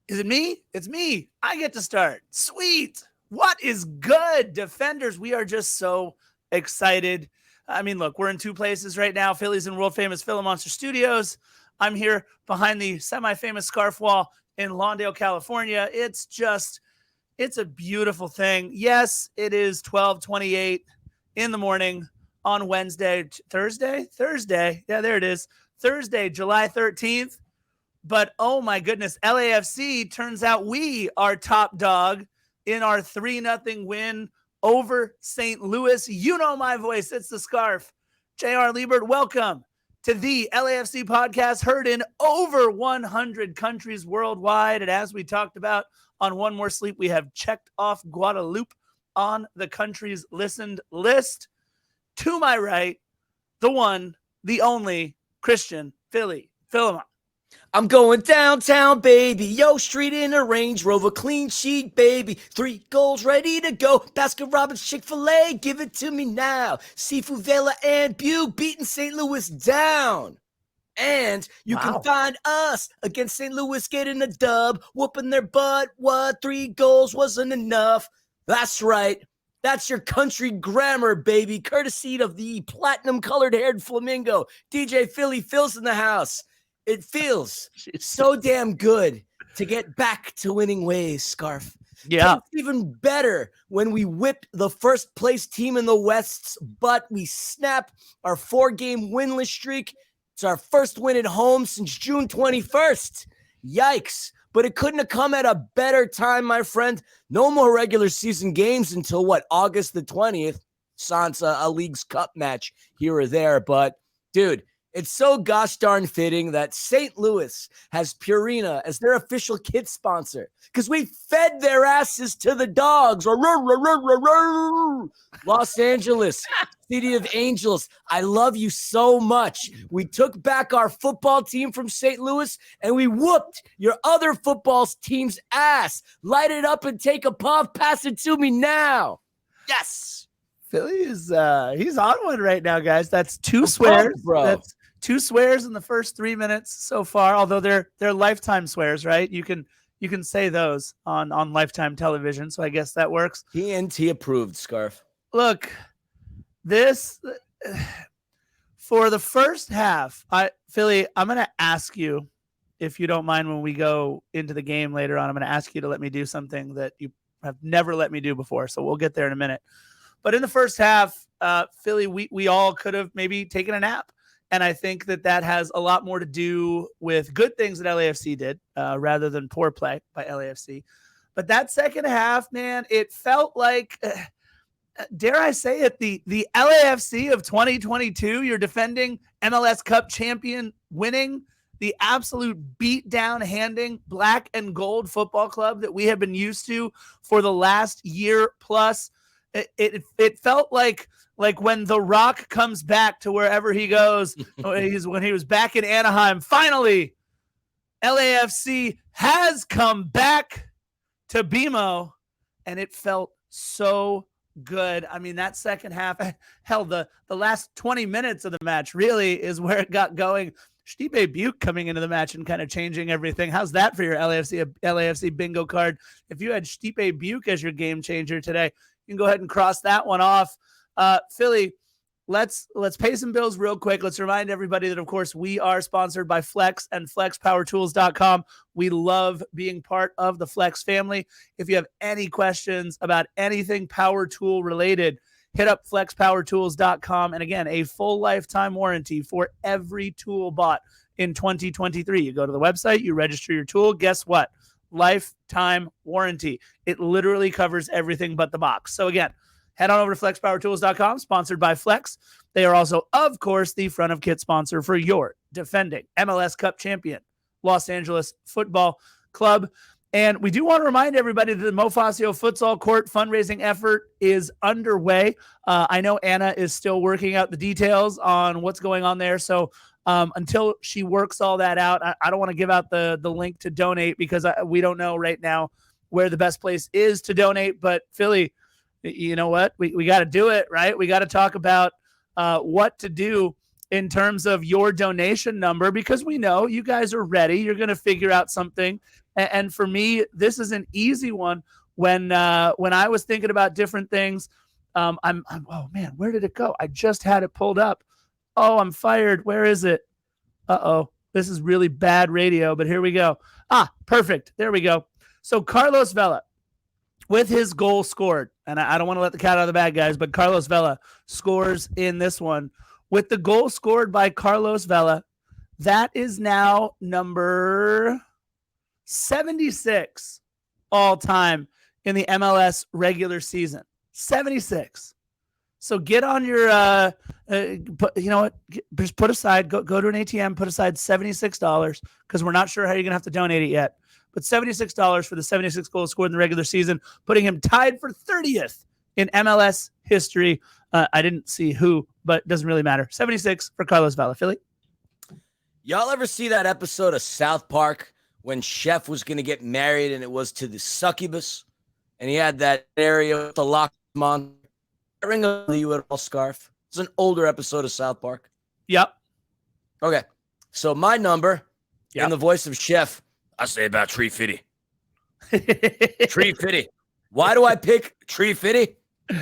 Is it me? It's me. I get to start. Sweet. What is good, Defenders? We are just so excited. I mean, look, we're in two places right now. Philly's in world famous Philly Monster Studios. I'm here behind the semi-famous scarf wall in Lawndale, California. It's a beautiful thing. Yes, it is 12:28 in the morning on Wednesday, Thursday. Yeah, there it is. Thursday, July 13th. But oh my goodness, LAFC turns out we are top dog in our 3-0 win over St. Louis. You know my voice. It's the scarf. J.R. Liebert, welcome to the LAFC podcast, heard in over 100 countries worldwide. And as we talked about on One More Sleep, we have checked off Guadeloupe on the country's listened list. To my right, the one, the only Christian Philemon. I'm going downtown, baby. Yo, street in a Range Rover, clean sheet, baby. 3 goals ready to go. Baskin Robbins, Chick-fil-A, give it to me now. Cifu, Vela, and Biuk beating St. Louis down. And you can find us against St. Louis getting a dub, whooping their butt. What? 3 goals wasn't enough. That's right. That's your country grammar, baby. Courtesy of the platinum-colored haired flamingo. DJ Philly Phil's in the house. It feels so damn good to get back to winning ways, Scarf. Yeah. It's even better when we whip the first place team in the West's butt. We snap our 4-game winless streak. It's our first win at home since June 21st. Yikes. But it couldn't have come at a better time, my friend. No more regular season games until, August the 20th. Sans a League's Cup match here or there. But, dude, it's so gosh darn fitting that St. Louis has Purina as their official kit sponsor because we fed their asses to the dogs. Los Angeles, City of Angels, I love you so much. We took back our football team from St. Louis and we whooped your other football team's ass. Light it up and take a puff. Pass it to me now. Yes. Philly is he's on one right now, guys. That's 2 swears, bro. That's 2 swears in the first 3 minutes so far, although they're lifetime swears, right? You can say those on Lifetime television, so I guess that works. TNT approved, Scarf. Look, this for the first half, Philly, I'm going to ask you, if you don't mind, when we go into the game later on, I'm going to ask you to let me do something that you have never let me do before, so we'll get there in a minute. But in the first half, Philly, we all could have maybe taken a nap. And I think that has a lot more to do with good things that LAFC did rather than poor play by LAFC. But that second half, man, it felt like, dare I say it, the LAFC of 2022. You're defending MLS Cup champion, winning the absolute beat-down handing black and gold football club that we have been used to for the last year plus. It felt like when The Rock comes back to wherever he goes, when he was back in Anaheim, finally, LAFC has come back to BMO, and it felt so good. I mean, that second half, hell, the last 20 minutes of the match really is where it got going. Stipe Biuk coming into the match and kind of changing everything. How's that for your LAFC bingo card? If you had Stipe Biuk as your game changer today, you can go ahead and cross that one off. Philly, let's pay some bills real quick. Let's remind everybody that, of course, we are sponsored by Flex and FlexPowerTools.com. We love being part of the Flex family. If you have any questions about anything power tool related, hit up FlexPowerTools.com. And again, a full lifetime warranty for every tool bought in 2023. You go to the website, you register your tool. Guess what? Lifetime warranty. It literally covers everything but the box. So again, head on over to FlexPowerTools.com, sponsored by Flex. They are also, of course, the front of kit sponsor for your defending MLS Cup champion, Los Angeles Football Club. And we do want to remind everybody that the Mo Fascio Futsal Court fundraising effort is underway. I know Anna is still working out the details on what's going on there. So until she works all that out, I don't want to give out the link to donate because we don't know right now where the best place is to donate. But Philly, you know what? We got to do it, right? We got to talk about what to do in terms of your donation number, because we know you guys are ready. You're going to figure out something And for me, this is an easy one. When I was thinking about different things, I'm oh man, where did it go? I just had it pulled up. Oh, I'm fired. Where is it? Uh-oh. This is really bad radio, but here we go. Perfect. There we go. So Carlos Vela, with his goal scored, and I don't want to let the cat out of the bag, guys, but Carlos Vela scores in this one. With the goal scored by Carlos Vela, that is now number 76 all time in the MLS regular season. 76. So get on your, you know what? Just put aside, go to an ATM, put aside $76 because we're not sure how you're going to have to donate it yet. But $76 for the 76 goals scored in the regular season, putting him tied for 30th in MLS history. I didn't see who, but it doesn't really matter. 76 for Carlos Vela. Philly? Y'all ever see that episode of South Park when Chef was going to get married and it was to the succubus? And he had that area with the lock monster. Ring of you at all scarf. It's an older episode of South Park. Yep. Okay. So my number in the voice of Chef, I say about 350. 350. Why do I pick 350?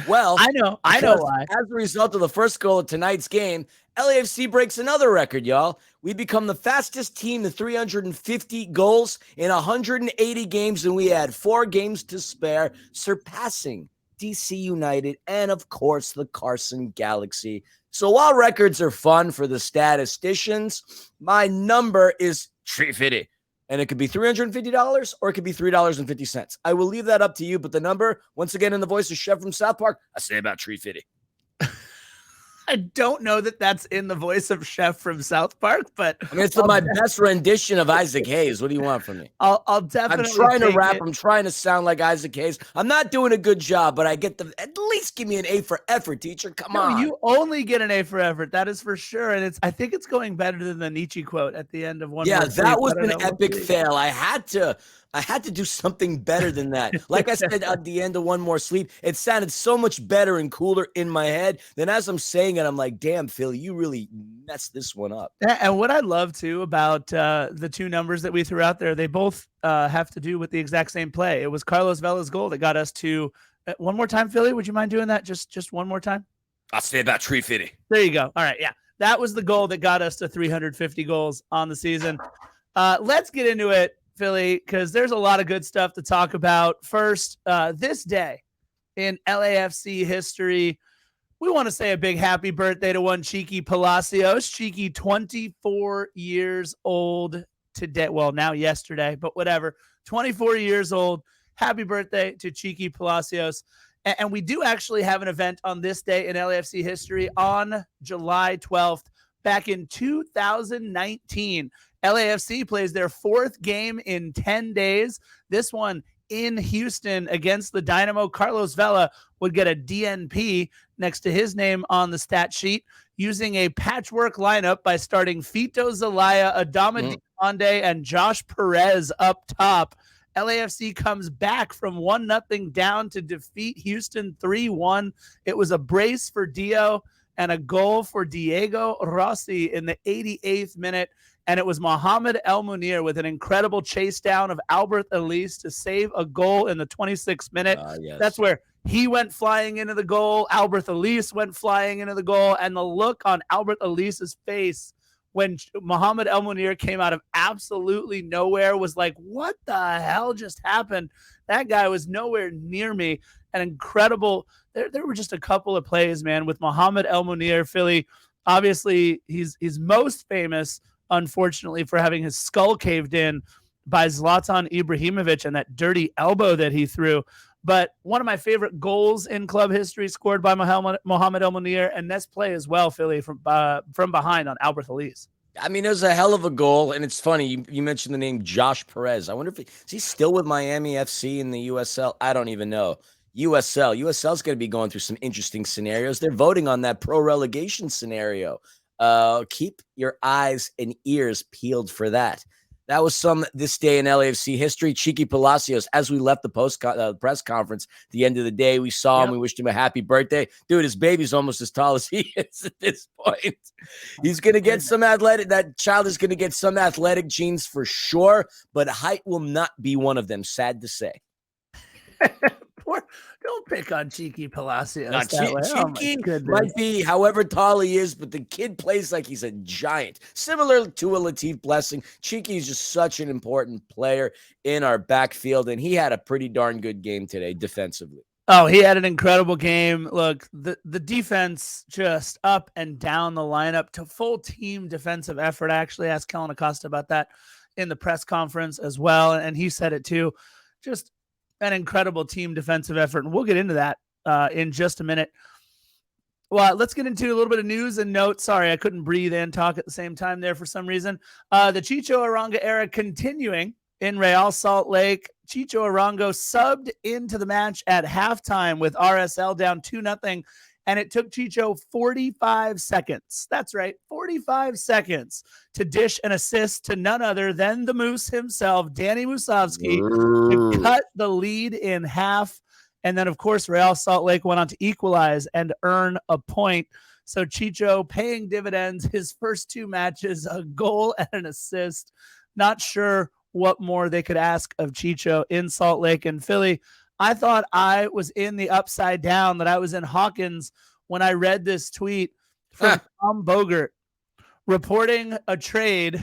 Well, I know why. As a result of the first goal of tonight's game, LAFC breaks another record, y'all. We become the fastest team to 350 goals in 180 games, and we had 4 games to spare, surpassing DC United and, of course, the Carson Galaxy. So while records are fun for the statisticians, my number is 350. And it could be $350 or it could be $3.50. I will leave that up to you. But the number, once again, in the voice of Chef from South Park, I say about 350. I don't know that that's in the voice of Chef from South Park, but I mean, it's my best rendition of Isaac Hayes. What do you want from me? I'll definitely. I'm trying to rap. I'm trying to sound like Isaac Hayes. I'm not doing a good job, but I get at least give me an A for effort, teacher. Come on. You only get an A for effort. That is for sure. And I think it's going better than the Nietzsche quote at the end of one. Yeah, that was an epic fail. I had to do something better than that. Like I said at the end of One More Sleep, it sounded so much better and cooler in my head. Then as I'm saying it, I'm like, damn, Phil, you really messed this one up. And what I love, too, about the two numbers that we threw out there, they both have to do with the exact same play. It was Carlos Vela's goal that got us to one more time, Philly. Would you mind doing that just one more time? I'll say about 350. There you go. All right. Yeah. That was the goal that got us to 350 goals on the season. Let's get into it, Philly, because there's a lot of good stuff to talk about. First, this day in LAFC history, we want to say a big happy birthday to one Chiqui Palacios. Chiqui, 24 years old today. Well, now yesterday, but whatever. 24 years old. Happy birthday to Chiqui Palacios. And we do actually have an event on this day in LAFC history on July 12th. Back in 2019, LAFC plays their 4th game in 10 days. This one in Houston against the Dynamo. Carlos Vela would get a DNP next to his name on the stat sheet, using a patchwork lineup by starting Fito Zelaya, Adama Diomande, and Josh Perez up top. LAFC comes back from 1-0 down to defeat Houston 3-1. It was a brace for Dio and a goal for Diego Rossi in the 88th minute. And it was Mohamed El Munir with an incredible chase down of Albert Elise to save a goal in the 26th minute. Yes. That's where he went flying into the goal. Albert Elise went flying into the goal. And the look on Albert Elise's face when Mohamed El Munir came out of absolutely nowhere was like, what the hell just happened? That guy was nowhere near me. An incredible. There were just a couple of plays, man, with Mohamed El Munir. Philly, obviously, he's most famous, unfortunately, for having his skull caved in by Zlatan Ibrahimovic and that dirty elbow that he threw. But one of my favorite goals in club history scored by Mohamed El Munir, and this play as well, Philly, from behind on Albert Elise. I mean, it was a hell of a goal, and it's funny. You mentioned the name Josh Perez. I wonder is he still with Miami FC in the USL? I don't even know. USL's going to be going through some interesting scenarios. They're voting on that pro relegation scenario. Keep your eyes and ears peeled for that. That was some this day in LAFC history. Chiqui Palacios, as we left the press conference at the end of the day, we saw him. We wished him a happy birthday. Dude, his baby's almost as tall as he is at this point. He's going to get some athletic. That child is going to get some athletic genes for sure, but height will not be one of them, sad to say. Don't pick on Chiqui Palacios Chiqui might be however tall he is, but the kid plays like he's a giant. Similar to a Latif Blessing, Chiqui is just such an important player in our backfield, and he had a pretty darn good game today defensively. Oh, he had an incredible game. Look, the defense just up and down the lineup to full team defensive effort. I actually asked Kellen Acosta about that in the press conference as well, and he said it too. Just an incredible team defensive effort, and we'll get into that in just a minute. Well, let's get into a little bit of news and notes. Sorry, I couldn't breathe and talk at the same time there for some reason. The Chicho Arango era continuing in Real Salt Lake. Chicho Arango subbed into the match at halftime with RSL down 2-0, and it took Chicho 45 seconds. That's right, 45 seconds to dish an assist to none other than the Moose himself, Danny Musovski, to cut the lead in half. And then, of course, Real Salt Lake went on to equalize and earn a point. So Chicho paying dividends his first two matches, a goal and an assist. Not sure what more they could ask of Chicho in Salt Lake and Philly. I thought I was in the upside down, that I was in Hawkins when I read this tweet from Tom Bogert reporting a trade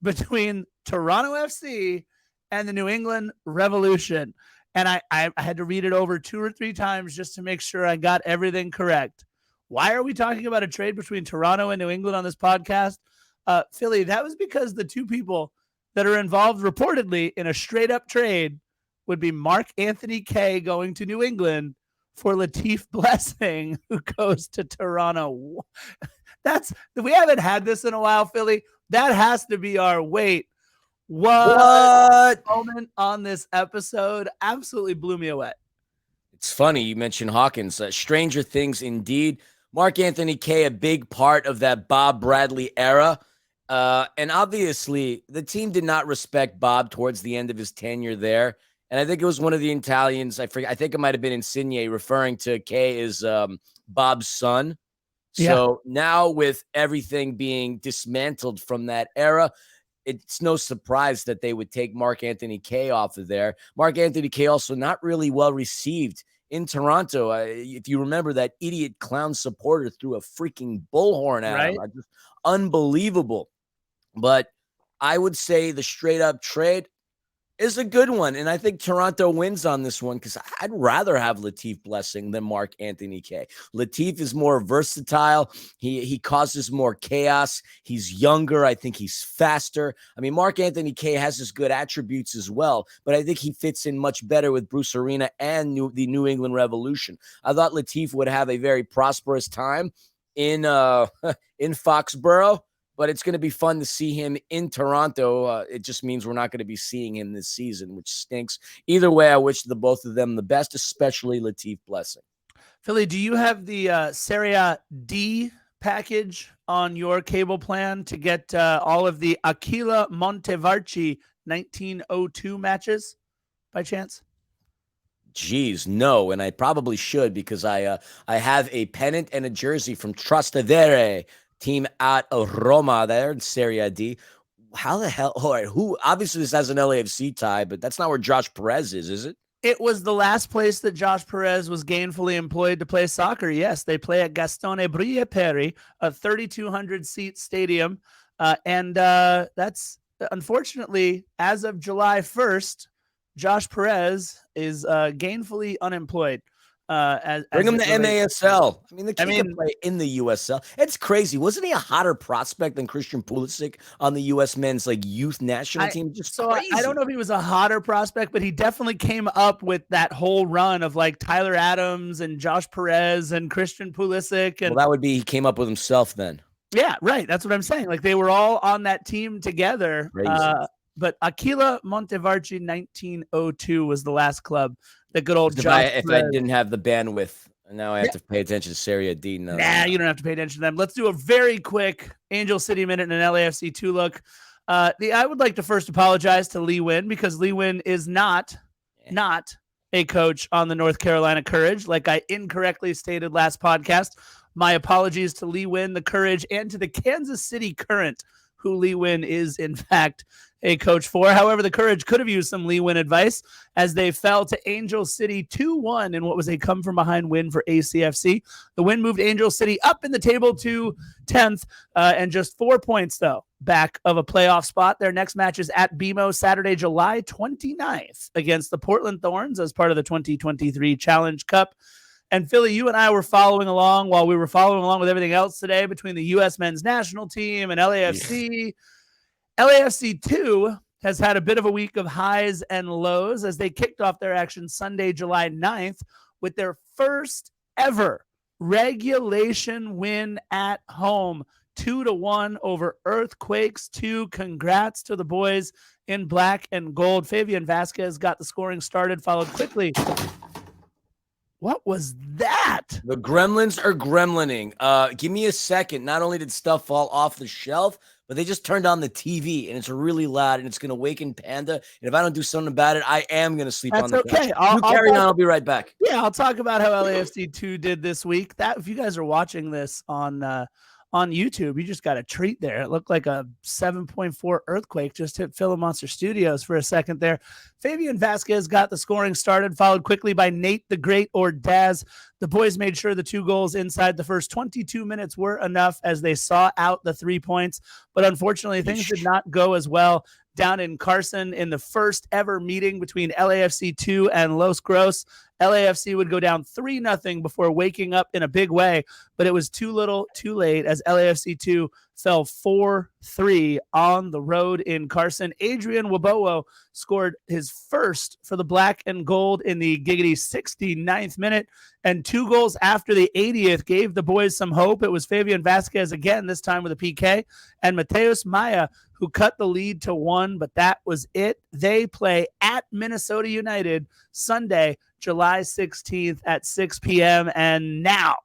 between Toronto FC and the New England Revolution. And I had to read it over 2 or 3 times just to make sure I got everything correct. Why are we talking about a trade between Toronto and New England on this podcast? Philly, that was because the two people that are involved reportedly in a straight up trade would be Mark Anthony Kaye going to New England for Latif Blessing, who goes to Toronto. We haven't had this in a while, Philly. That has to be our wait. What moment on this episode absolutely blew me away. It's funny you mentioned Hawkins. Stranger things indeed. Mark Anthony Kaye, a big part of that Bob Bradley era. And obviously, the team did not respect Bob towards the end of his tenure there. And I think it was one of the Italians, I think it might have been Insigne, referring to Kaye as Bob's son. So now with everything being dismantled from that era, it's no surprise that they would take Mark Anthony Kaye off of there. Mark Anthony Kaye also not really well received in Toronto. If you remember, that idiot clown supporter threw a freaking bullhorn at him. Just unbelievable. But I would say the straight up trade is a good one. And I think Toronto wins on this one because I'd rather have Latif Blessing than Mark Anthony Kaye. Latif is more versatile. He causes more chaos. He's younger. I think he's faster. I mean, Mark Anthony Kaye has his good attributes as well, but I think he fits in much better with Bruce Arena and the New England Revolution. I thought Latif would have a very prosperous time in Foxborough, but it's going to be fun to see him in Toronto. It just means we're not going to be seeing him this season, which stinks. Either way, I wish the both of them the best, especially Latif Blessing. Philly, do you have the Serie D package on your cable plan to get all of the Aquila Montevarchi 1902 matches by chance? Geez, no, and I probably should because I have a pennant and a jersey from Trastevere, team out of Roma there in Serie D. How the hell? All right, who? Obviously, this has an LAFC tie, but that's not where Josh Perez is it? It was the last place that Josh Perez was gainfully employed to play soccer. Yes, they play at Gastone Brieperi, a 3,200-seat stadium. And that's, unfortunately, as of July 1st, Josh Perez is gainfully unemployed. Bring him to MASL. I mean, the kid can play in the USL. It's crazy. Wasn't he a hotter prospect than Christian Pulisic on the U.S. men's youth national team? Crazy. I don't know if he was a hotter prospect, but he definitely came up with that whole run of Tyler Adams and Josh Perez and Christian Pulisic. And that would be he came up with himself then. Yeah, right. That's what I'm saying. They were all on that team together. But Aquila Montevarchi 1902 was the last club. The good old Josh if I didn't have the bandwidth, now I have to pay attention to Serie D. No, you don't have to pay attention to them. Let's do a very quick Angel City minute and an LAFC 2 look. I would like to first apologize to Lee Win because Lee Win is not a coach on the North Carolina Courage, like I incorrectly stated last podcast. My apologies to Lee Win, the Courage, and to the Kansas City Current, who Lee Win is, in fact, a coach for. However, the Courage could have used some Lee Win advice as they fell to Angel City 2-1 in what was a come-from-behind win for ACFC. The win moved Angel City up in the table to 10th and just 4 points, though, back of a playoff spot. Their next match is at BMO Saturday, July 29th against the Portland Thorns as part of the 2023 Challenge Cup. And Philly, you and I were following along while we were following along with everything else today between the U.S. men's national team and LAFC. Yeah. LAFC 2 has had a bit of a week of highs and lows as they kicked off their action Sunday, July 9th with their first ever regulation win at home, 2-1 over Earthquakes 2. Congrats to the boys in black and gold. Fabian Vasquez got the scoring started, followed quickly. What was that? The gremlins are gremlining. Give me a second. Not only did stuff fall off the shelf, but they just turned on the TV, and it's really loud, and it's going to waken Panda. And if I don't do something about it, I am going to sleep on the couch. That's okay. You carry on. I'll be right back. Yeah, I'll talk about how LAFC 2 did this week. That if you guys are watching this on YouTube, you just got a treat there. It looked like a 7.4 earthquake just hit Philip Monster Studios for a second there. Fabian Vasquez got the scoring started, followed quickly by Nate the Great or Daz. The boys made sure the 2 goals inside the first 22 minutes were enough as they saw out the 3 points. But unfortunately, things did not go as well down in Carson in the first ever meeting between LAFC 2 and Los Gros. LAFC would go down 3-0 before waking up in a big way, but it was too little, too late as LAFC 2 fell 4-3 on the road in Carson. Adrian Wabowo scored his first for the black and gold in the giggity 69th minute, and 2 goals after the 80th gave the boys some hope. It was Fabian Vasquez again, this time with a PK, and Mateus Maya who cut the lead to 1, but that was it. They play at Minnesota United Sunday, July 16th at 6 p.m. And now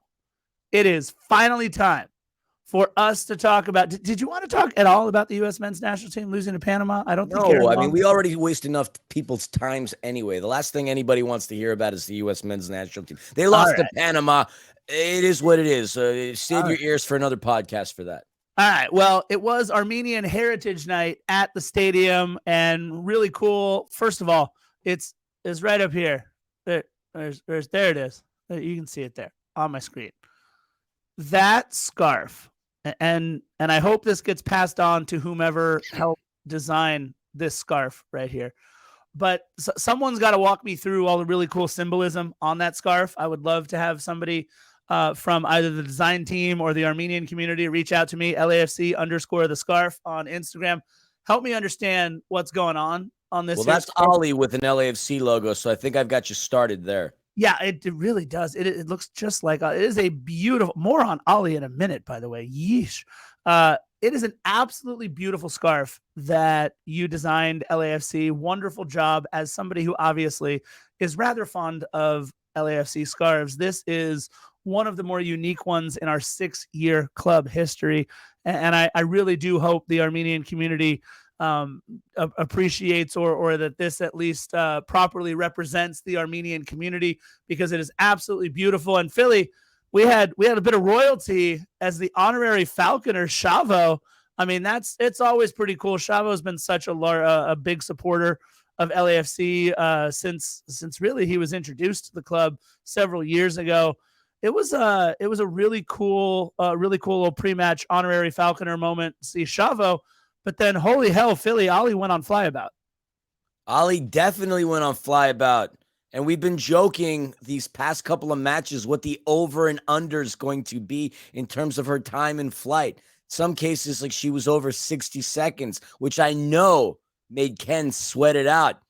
it is finally time for us to talk about. Did you want to talk at all about the U.S. men's national team losing to Panama? I don't think. No, I mean, we already waste enough people's times anyway. The last thing anybody wants to hear about is the U.S. men's national team. They lost to Panama. It is what it is. Save your ears for another podcast for that. All right. Well, it was Armenian Heritage Night at the stadium, and really cool. First of all, it's right up here. There it is. You can see it there on my screen. That scarf, and I hope this gets passed on to whomever helped design this scarf right here. But someone's got to walk me through all the really cool symbolism on that scarf. I would love to have somebody from either the design team or the Armenian community reach out to me, LAFC_the scarf on Instagram. Help me understand what's going on this. Well, that's scarf. Ollie with an LAFC logo, so I think I've got you started there. Yeah, it really does. It looks just like it is a beautiful. More on Ollie in a minute, by the way. Yeesh. It is an absolutely beautiful scarf that you designed, LAFC. Wonderful job. As somebody who obviously is rather fond of LAFC scarves, this is one of the more unique ones in our 6-year club history. And I really do hope the Armenian community appreciates or that this at least properly represents the Armenian community, because it is absolutely beautiful. And Philly, we had a bit of royalty as the honorary falconer, Chavo. I mean, it's always pretty cool. Chavo has been such a big supporter of LAFC since really he was introduced to the club several years ago. It was a really cool little pre-match honorary falconer moment to see Chavo. But then, holy hell, Philly, Ollie went on flyabout. Ollie definitely went on flyabout. And we've been joking these past couple of matches what the over and under is going to be in terms of her time in flight. Some cases, like she was over 60 seconds, which I know made Ken sweat it out.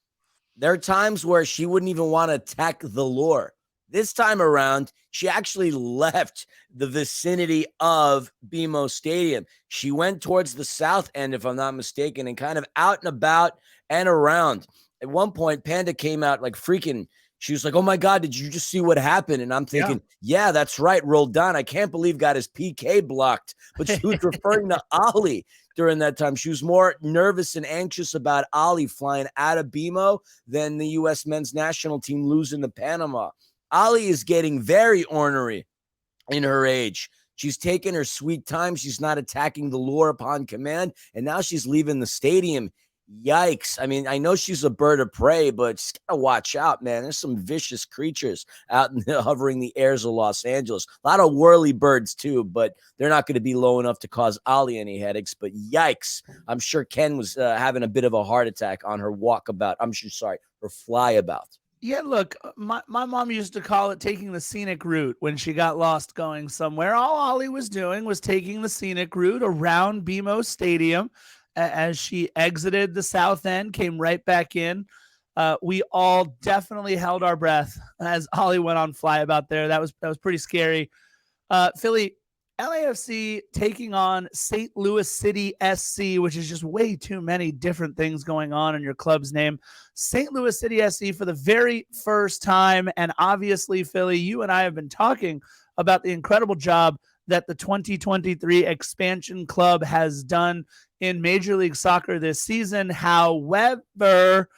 There are times where she wouldn't even want to attack the lure. This time around, she actually left the vicinity of BMO Stadium. She went towards the south end, if I'm not mistaken, and kind of out and about and around. At one point, Panda came out like freaking. She was like, "Oh my God, did you just see what happened?" And I'm thinking, yeah that's right, Roldan. I can't believe got his PK blocked. But she was referring to Ollie. during that time. She was more nervous and anxious about Ali flying out of BMO than the U.S. men's national team losing to Panama. Ali is getting very ornery in her age. She's taking her sweet time. She's not attacking the lure upon command, and now she's leaving the stadium. Yikes. I mean, I know she's a bird of prey, but just gotta watch out, man. There's some vicious creatures out hovering the airs of Los Angeles. A lot of whirly birds, too, but they're not going to be low enough to cause Ali any headaches. But yikes. I'm sure Ken was having a bit of a heart attack on her walkabout. Her flyabout. Yeah, look, my mom used to call it taking the scenic route when she got lost going somewhere. All Ollie was doing was taking the scenic route around BMO Stadium as she exited the south end, came right back in. We all definitely held our breath as Ollie went on flyabout there. That was pretty scary. Philly, LAFC taking on St. Louis City SC, which is just way too many different things going on in your club's name. St. Louis City SC for the very first time. And obviously, Philly, you and I have been talking about the incredible job that the 2023 expansion club has done in Major League Soccer this season. However,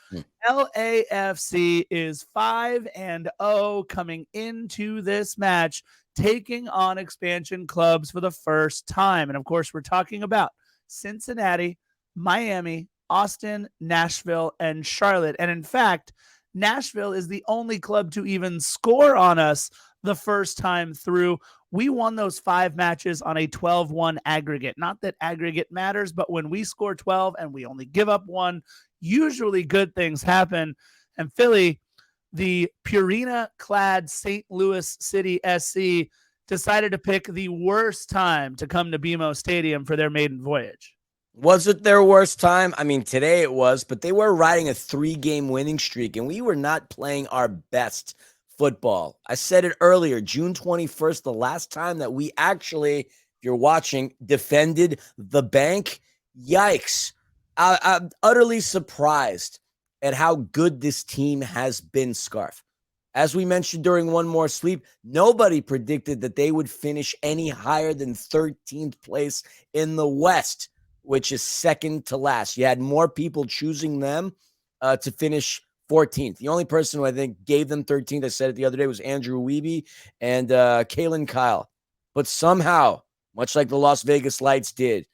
LAFC is 5-0 coming into this match, taking on expansion clubs for the first time. And of course, we're talking about Cincinnati, Miami, Austin, Nashville, and Charlotte. And in fact, Nashville is the only club to even score on us the first time through. We won those 5 matches on a 12-1 aggregate. Not that aggregate matters, but when we score 12 and we only give up 1, usually good things happen. And Philly, the Purina-clad St. Louis City SC decided to pick the worst time to come to BMO Stadium for their maiden voyage. Was it their worst time? I mean, today it was, but they were riding a 3-game winning streak, and we were not playing our best football. I said it earlier, June 21st, the last time that we actually, if you're watching, defended the bank. Yikes. I'm utterly surprised at how good this team has been, Scarf. As we mentioned during One More Sleep, nobody predicted that they would finish any higher than 13th place in the West, which is second to last. You had more people choosing them to finish 14th. The only person who I think gave them 13th, I said it the other day, was Andrew Wiebe and Kalen Kyle. But somehow, much like the Las Vegas Lights did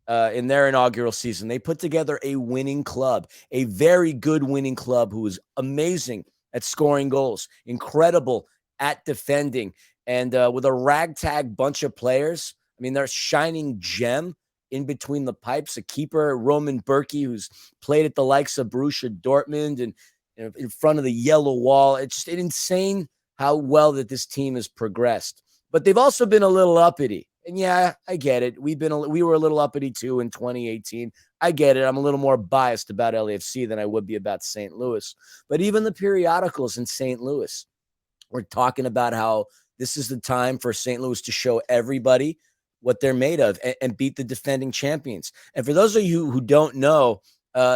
in their inaugural season, they put together a winning club, a very good winning club who was amazing at scoring goals, incredible at defending, and with a ragtag bunch of players. I mean, they're a shining gem in between the pipes, a keeper, Roman Berkey, who's played at the likes of Borussia Dortmund and in front of the yellow wall. It's just insane how well that this team has progressed. But they've also been a little uppity. And yeah, I get it. We were a little uppity too in 2018. I get it. I'm a little more biased about LAFC than I would be about St. Louis. But even the periodicals in St. Louis were talking about how this is the time for St. Louis to show everybody what they're made of and beat the defending champions. And for those of you who don't know,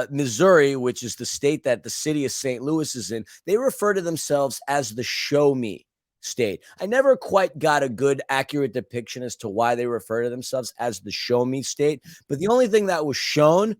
Missouri, which is the state that the city of St. Louis is in, they refer to themselves as the Show Me State. I never quite got a good, accurate depiction as to why they refer to themselves as the Show Me State. But the only thing that was shown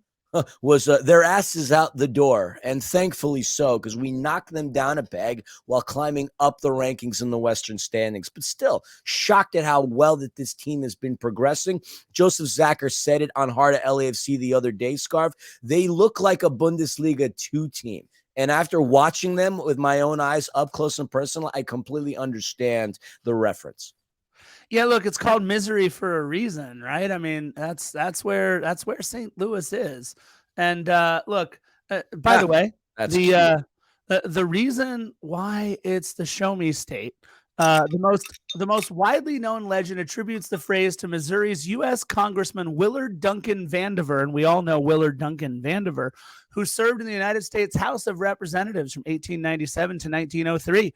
was their asses out the door. And thankfully so, because we knocked them down a peg while climbing up the rankings in the Western standings. But still, shocked at how well that this team has been progressing. Joseph Zacher said it on Heart of LAFC the other day, Scarf. They look like a Bundesliga 2 team. And after watching them with my own eyes up close and personal, I completely understand the reference. Yeah, look, it's called misery for a reason, right? I mean, that's where St. Louis is. And look, by the way, the reason why it's the Show Me State, the most widely known legend attributes the phrase to Missouri's U.S. Congressman Willard Duncan Vandiver, and we all know Willard Duncan Vandiver, who served in the United States House of Representatives from 1897 to 1903.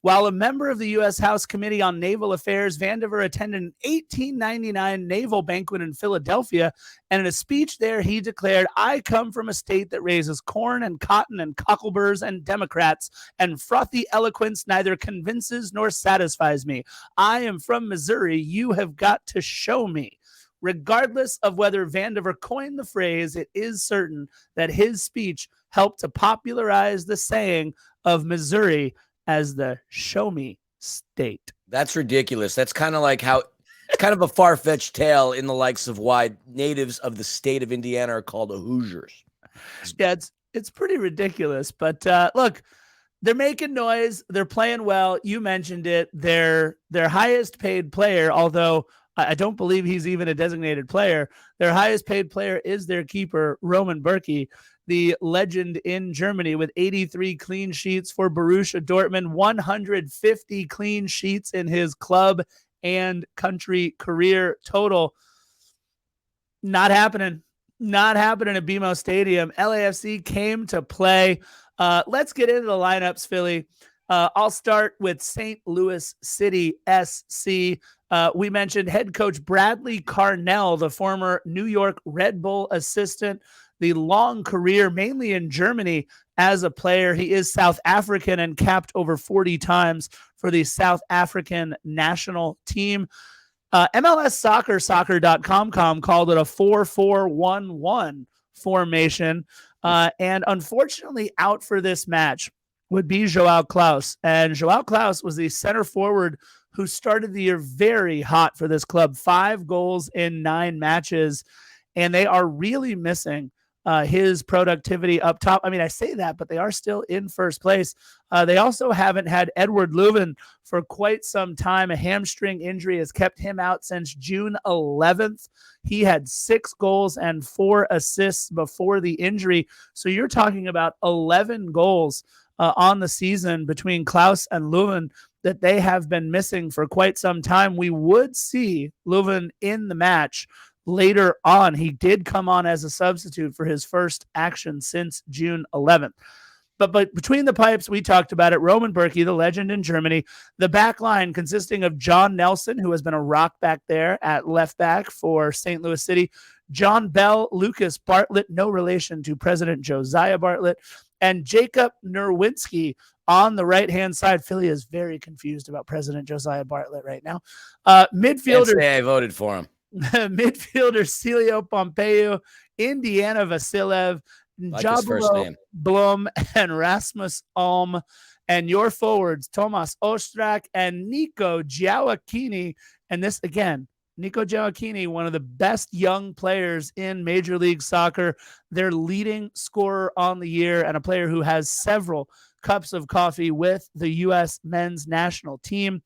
While a member of the U.S. House Committee on Naval Affairs, Vandiver attended an 1899 naval banquet in Philadelphia, and in a speech there, he declared, "I come from a state that raises corn and cotton and cockleburrs and Democrats, and frothy eloquence neither convinces nor satisfies me. I am from Missouri. You have got to show me." Regardless of whether Vandiver coined the phrase, it is certain that his speech helped to popularize the saying of Missouri as the show me state. That's ridiculous. That's kind of like how it's kind of a far-fetched tale in the likes of why natives of the state of Indiana are called Hoosiers. Yeah, it's pretty ridiculous. But look, they're making noise. They're playing well. You mentioned it. Their highest paid player, although I don't believe he's even a designated player, their highest paid player is their keeper, Roman Bürki, the legend in Germany, with 83 clean sheets for Borussia Dortmund, 150 clean sheets in his club and country career total. Not happening. Not happening at BMO Stadium. LAFC came to play. Let's get into the lineups, Philly. I'll start with St. Louis City SC. We mentioned head coach Bradley Carnell, the former New York Red Bull assistant, the long career mainly in Germany as a player. He is South African and capped over 40 times for the South African national team. MLS Soccer.com called it a 4-4-1-1 formation. And unfortunately out for this match would be Joao Klaus. And Joao Klaus was the center forward who started the year very hot for this club. 5 goals in 9 matches. And they are really missing his productivity up top. I mean, I say that, but they are still in first place. They also haven't had Edward Leuven for quite some time. A hamstring injury has kept him out since June 11th. He had 6 goals and 4 assists before the injury. So you're talking about 11 goals on the season between Klaus and Leuven that they have been missing for quite some time. We would see Leuven in the match later on. He did come on as a substitute for his first action since June 11th. But between the pipes, we talked about it. Roman Bürki, the legend in Germany. The back line consisting of John Nelson, who has been a rock back there at left back for St. Louis City. John Bell, Lucas Bartlett, no relation to President Josiah Bartlett, and Jacob Nerwinski on the right-hand side. Philly is very confused about President Josiah Bartlett right now. Midfielder. Can't say I voted for him. Midfielder Celio Pompeu, Indiana Vasilev, Jabulo Blum, and Rasmus Alm. And your forwards, Tomas Ostrak and Nico Giacchini. And this, again, Nico Giacchini, one of the best young players in Major League Soccer, their leading scorer on the year, and a player who has several cups of coffee with the U.S. men's national team.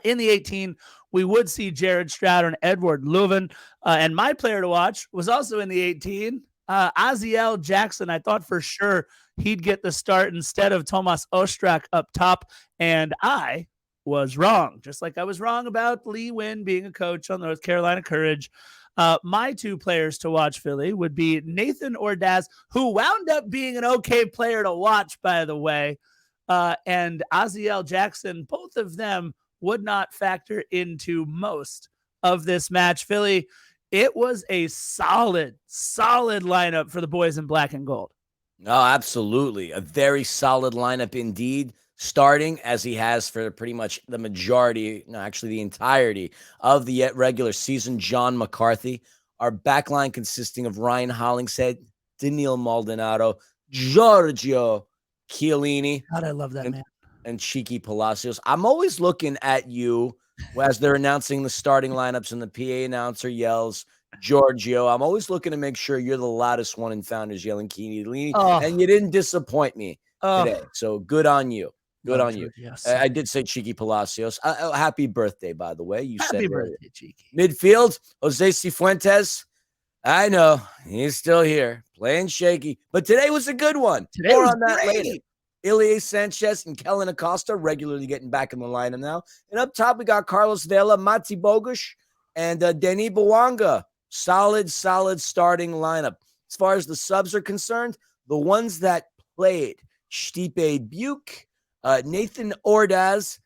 In the 18, we would see Jared Stroud and Edward Leuven. And my player to watch was also in the 18, Aziel Jackson. I thought for sure he'd get the start instead of Tomas Ostrak up top. And I was wrong, just like I was wrong about Lee Wynn being a coach on North Carolina Courage. My 2 players to watch, Philly, would be Nathan Ordaz, who wound up being an okay player to watch, by the way, and Aziel Jackson. Both of them would not factor into most of this match. Philly, it was a solid lineup for the boys in black and gold. Oh, absolutely. A very solid lineup indeed, starting as he has for pretty much the majority, no, actually the entirety of the regular season, John McCarthy. Our backline consisting of Ryan Hollingshead, Daniil Maldonado, Giorgio Chiellini. God, I love that man. And Chiqui Palacios. I'm always looking at you as they're announcing the starting lineups and the PA announcer yells, Giorgio. I'm always looking to make sure you're the loudest one in Founders yelling Chiellini. And you didn't disappoint me today. So good on you. Good on you. Yes. I did say Chiqui Palacios. Happy birthday, by the way. You happy said birthday, Chiqui. Midfield, Jose Cifuentes. I know he's still here, playing shaky, but today was a good one. Today More was on that great. later. Ilie Sanchez and Kellen Acosta regularly getting back in the lineup now. And up top, we got Carlos Vela, Mati Bogusz, and Denis Bouanga. Solid starting lineup. As far as the subs are concerned, the ones that played, Stipe Biuk, Nathan Ordaz,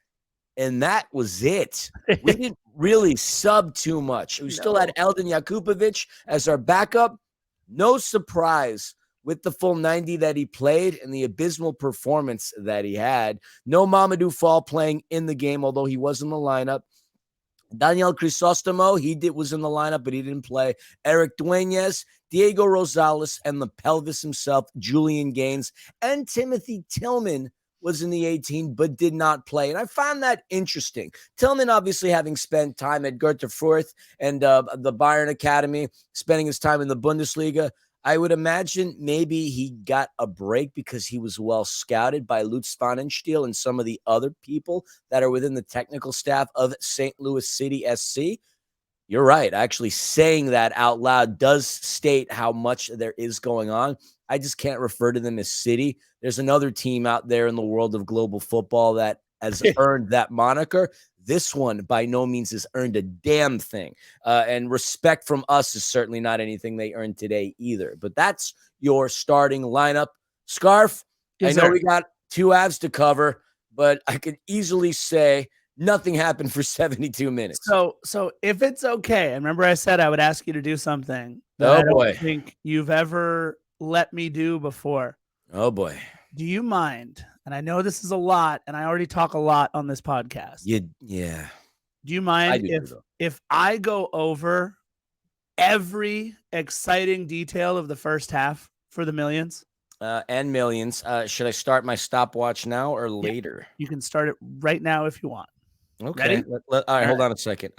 and that was it. We didn't really sub too much. We still had Eldin Jakubovic as our backup. No surprise with the full 90 that he played and the abysmal performance that he had. No Mamadou Fall playing in the game, although he was in the lineup. Daniel Crisostomo, was in the lineup, but he didn't play. Eric Dueñas, Diego Rosales, and the pelvis himself, Julian Gaines, and Timothy Tillman was in the 18, but did not play. And I found that interesting. Tillman, obviously, having spent time at Goethe Fürth and the Bayern Academy, spending his time in the Bundesliga, I would imagine maybe he got a break because he was well scouted by Lutz Pfannenstiel and some of the other people that are within the technical staff of St. Louis City SC. You're right. Actually, saying that out loud does state how much there is going on. I just can't refer to them as City. There's another team out there in the world of global football that has earned that moniker. This one, by no means, has earned a damn thing. And respect from us is certainly not anything they earned today either. But that's your starting lineup. Scarf, Yes, I know sir. we got 2 halves to cover, but I could easily say nothing happened for 72 minutes. So if it's okay, and remember I said I would ask you to do something that I don't think you've ever let me do before. Oh, boy. Do you mind? And I know this is a lot, and I already talk a lot on this podcast. Yeah. Do you mind do if I go over every exciting detail of the first half for the millions? And millions. Should I start my stopwatch now or later? You can start it right now if you want. Okay. Ready? All right, hold on a second.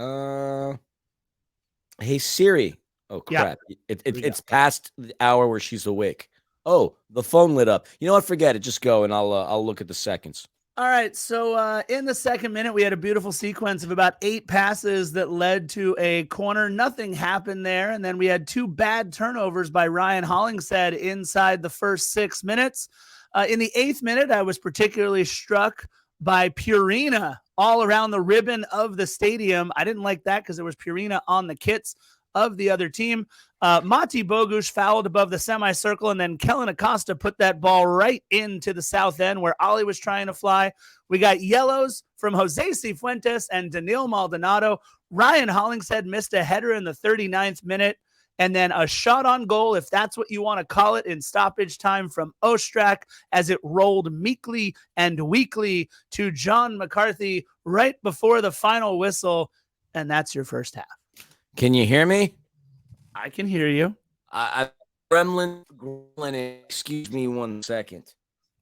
Hey, Siri. Oh, crap. Yeah. It's past the hour where she's awake. Oh, the phone lit up. You know what? Forget it. Just go, and I'll look at the seconds. All right, so in the second minute, we had a beautiful sequence of about 8 passes that led to a corner. Nothing happened there, and then we had 2 bad turnovers by Ryan Hollingshead inside the first 6 minutes. In the 8th minute, I was particularly struck by Purina all around the ribbon of the stadium. I didn't like that because there was Purina on the kits of the other team. Mati Bogusz fouled above the semicircle, and then Kellen Acosta put that ball right into the south end where Ali was trying to fly. We got yellows from Jose Cifuentes and Danil Maldonado. Ryan Hollingshead missed a header in the 39th minute, and then a shot on goal, if that's what you want to call it, in stoppage time from Ostrak as it rolled meekly and weakly to John McCarthy right before the final whistle, and that's your first half. Can you hear me? I can hear you. I gremlin. Excuse me 1 second.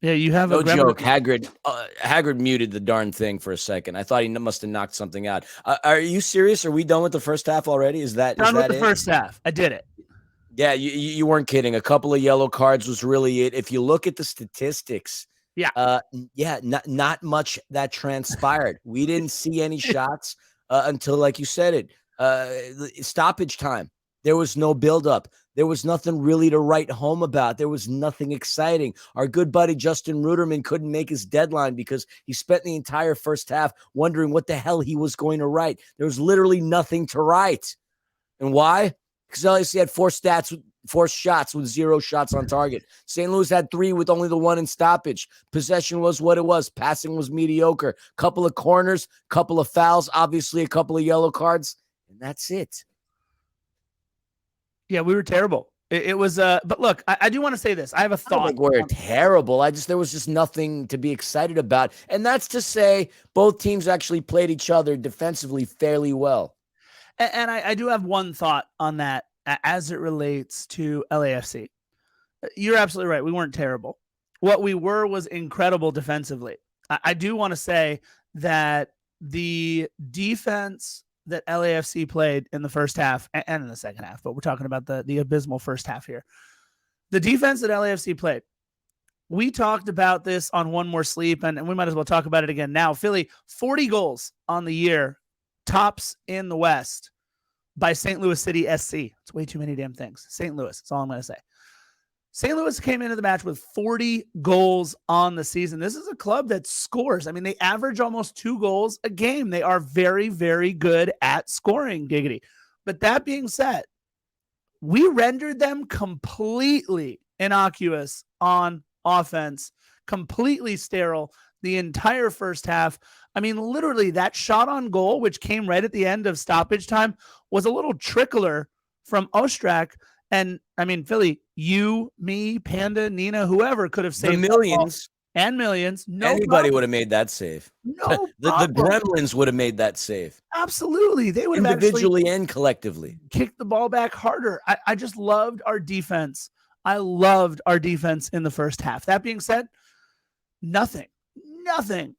Yeah, you have No a gremlin. joke. Hagrid muted the darn thing for a second. I thought he must have knocked something out. Are you serious? Are we done with the first half already? Is that Done with the it? first half. I did it. Yeah, you weren't kidding. A couple of yellow cards was really it. If you look at the statistics, not much that transpired. We didn't see any shots until, like you said it, stoppage time. There was no buildup. There was nothing really to write home about. There was nothing exciting. Our good buddy Justin Ruderman couldn't make his deadline because he spent the entire first half wondering what the hell he was going to write. There was literally nothing to write. And why? Because LAFC had 4 shots with 0 shots on target. St. Louis had 3 with only the 1 in stoppage. Possession was what it was. Passing was mediocre. Couple of corners, couple of fouls, obviously a couple of yellow cards, and that's it. Yeah, we were terrible. It was, but look, I do want to say this. I have a thought. I don't think we're terrible. There was just nothing to be excited about. And that's to say both teams actually played each other defensively fairly well. And I do have one thought on that as it relates to LAFC. You're absolutely right. We weren't terrible. What we were was incredible defensively. I do want to say that the defense that LAFC played in the first half and in the second half, but we're talking about the abysmal first half here. The defense that LAFC played, we talked about this on One More Sleep, and we might as well talk about it again now. Philly, 40 goals on the year, tops in the West by St. Louis City SC. It's way too many damn things. St. Louis, that's all I'm going to say. St. Louis came into the match with 40 goals on the season. This is a club that scores. I mean, they average almost 2 goals a game. They are very, very good at scoring, giggity. But that being said, we rendered them completely innocuous on offense, completely sterile the entire first half. I mean, literally that shot on goal, which came right at the end of stoppage time, was a little trickler from Ostrak. And I mean, Philly, you, me, Panda, Nina, whoever could have saved the millions. and millions. No Anybody problem. would have made that save. No The problem. Gremlins would have made that save. Absolutely. They would have actually Individually and collectively. kicked the ball back harder. I just loved our defense. I loved our defense in the first half. That being said, nothing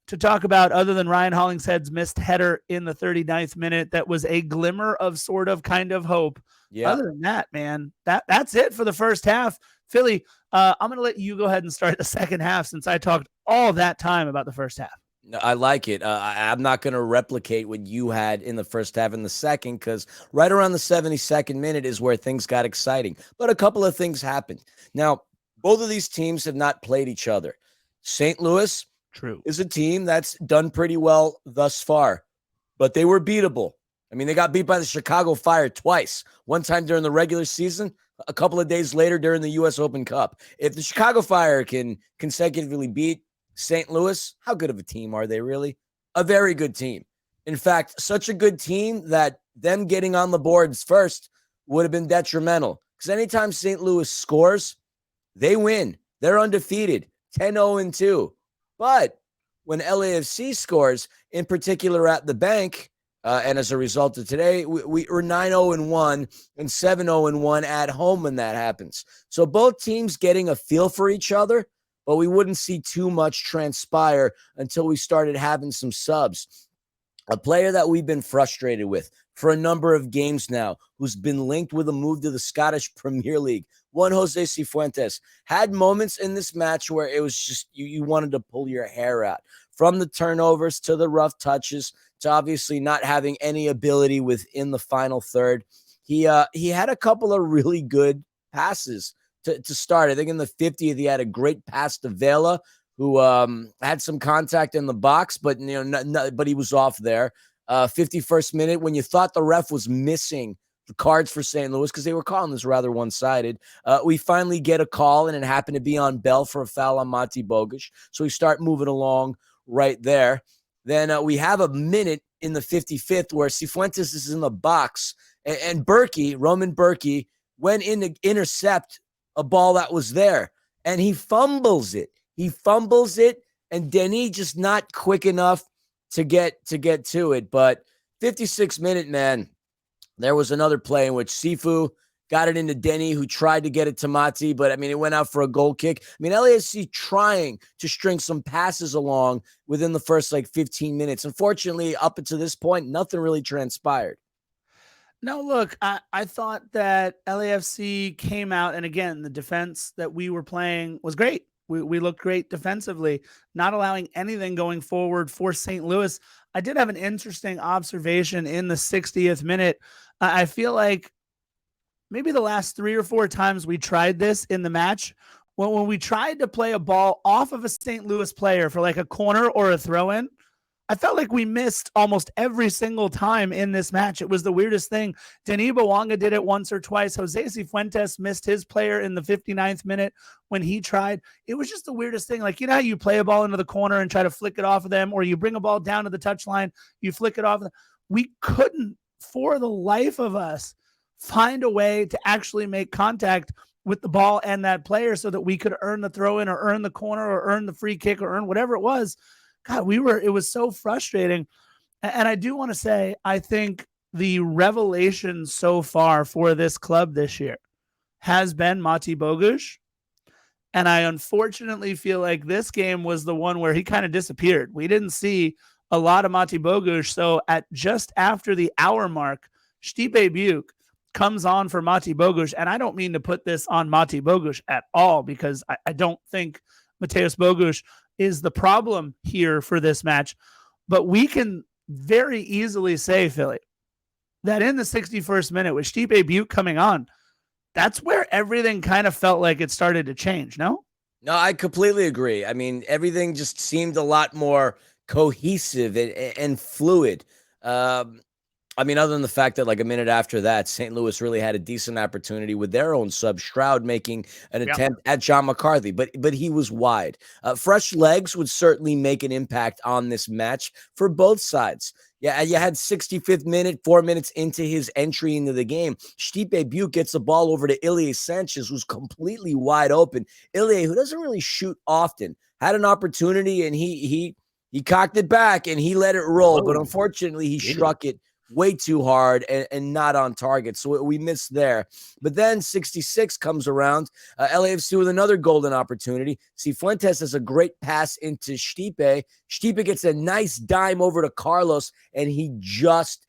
to talk about other than Ryan Hollingshead's missed header in the 39th minute. That was a glimmer of sort of kind of hope. Yeah. Other than that, man, that's it for the first half. Philly, I'm going to let you go ahead and start the second half since I talked all that time about the first half. No, I like it. I'm not going to replicate what you had in the first half and the second, because right around the 72nd minute is where things got exciting. But a couple of things happened. Now, both of these teams have not played each other. St. Louis is a team that's done pretty well thus far, but they were beatable. I mean, they got beat by the Chicago Fire twice. One time during the regular season, a couple of days later during the U.S. Open Cup. If the Chicago Fire can consecutively beat St. Louis, how good of a team are they really? A very good team. In fact, such a good team that them getting on the boards first would have been detrimental. Because anytime St. Louis scores, they win. They're undefeated, 10-0-2. But when LAFC scores, in particular at the bank, and as a result of today, we were 9-0-1 and 7-0-1 at home when that happens. So both teams getting a feel for each other, but we wouldn't see too much transpire until we started having some subs. A player that we've been frustrated with for a number of games now, who's been linked with a move to the Scottish Premier League, Juan Jose Cifuentes, had moments in this match where it was just you wanted to pull your hair out. From the turnovers to the rough touches to obviously not having any ability within the final third. He had a couple of really good passes to start. I think in the 50th, he had a great pass to Vela, who had some contact in the box, but but he was off there. 51st minute, when you thought the ref was missing the cards for St. Louis because they were calling this rather one-sided, we finally get a call, and it happened to be on Bell for a foul on Mati Bogusz. So we start moving along right there. Then we have a minute in the 55th where Cifuentes is in the box, and Berkey, Roman Berkey, went in to intercept a ball that was there, and he fumbles it. And Denis just not quick enough to get to it. But 56th minute, man, there was another play in which Cifu got it into Denis, who tried to get it to Mati, but I mean, it went out for a goal kick. I mean, LAFC trying to string some passes along within the first 15 minutes. Unfortunately, up until this point, nothing really transpired. No, look, I thought that LAFC came out, and again, the defense that we were playing was great. We looked great defensively, not allowing anything going forward for St. Louis. I did have an interesting observation in the 60th minute. I feel like maybe the last 3 or 4 times we tried this in the match, when we tried to play a ball off of a St. Louis player for a corner or a throw-in, I felt like we missed almost every single time in this match. It was the weirdest thing. Denis Bouanga did it once or twice. Jose Cifuentes missed his player in the 59th minute when he tried. It was just the weirdest thing. You know how you play a ball into the corner and try to flick it off of them, or you bring a ball down to the touchline, you flick it off of them. We couldn't, for the life of us, find a way to actually make contact with the ball and that player so that we could earn the throw-in or earn the corner or earn the free kick or earn whatever it was. God, it was so frustrating. And I do want to say, I think the revelation so far for this club this year has been Mati Bogusz. And I unfortunately feel like this game was the one where he kind of disappeared. We didn't see a lot of Mati Bogusz. So at just after the hour mark, Stipe Biuk comes on for Mati Bogusz. And I don't mean to put this on Mati Bogusz at all, because I don't think Mateusz Bogusz is the problem here for this match. But we can very easily say, Philly, that in the 61st minute with Stipe Biuk coming on, that's where everything kind of felt like it started to change, no? No, I completely agree. I mean, everything just seemed a lot more cohesive and fluid. I mean, other than the fact that a minute after that, St. Louis really had a decent opportunity with their own sub, Stroud, making an attempt at John McCarthy, but he was wide. Fresh legs would certainly make an impact on this match for both sides. Yeah, you had 65th minute, 4 minutes into his entry into the game. Stipe Biuk gets the ball over to Ilie Sanchez, who's completely wide open. Ilie, who doesn't really shoot often, had an opportunity and he cocked it back and he let it roll. But unfortunately, he struck it way too hard and not on target. So we missed there. But then 66 comes around. LAFC with another golden opportunity. Cifuentes has a great pass into Stipe. Stipe gets a nice dime over to Carlos, and he just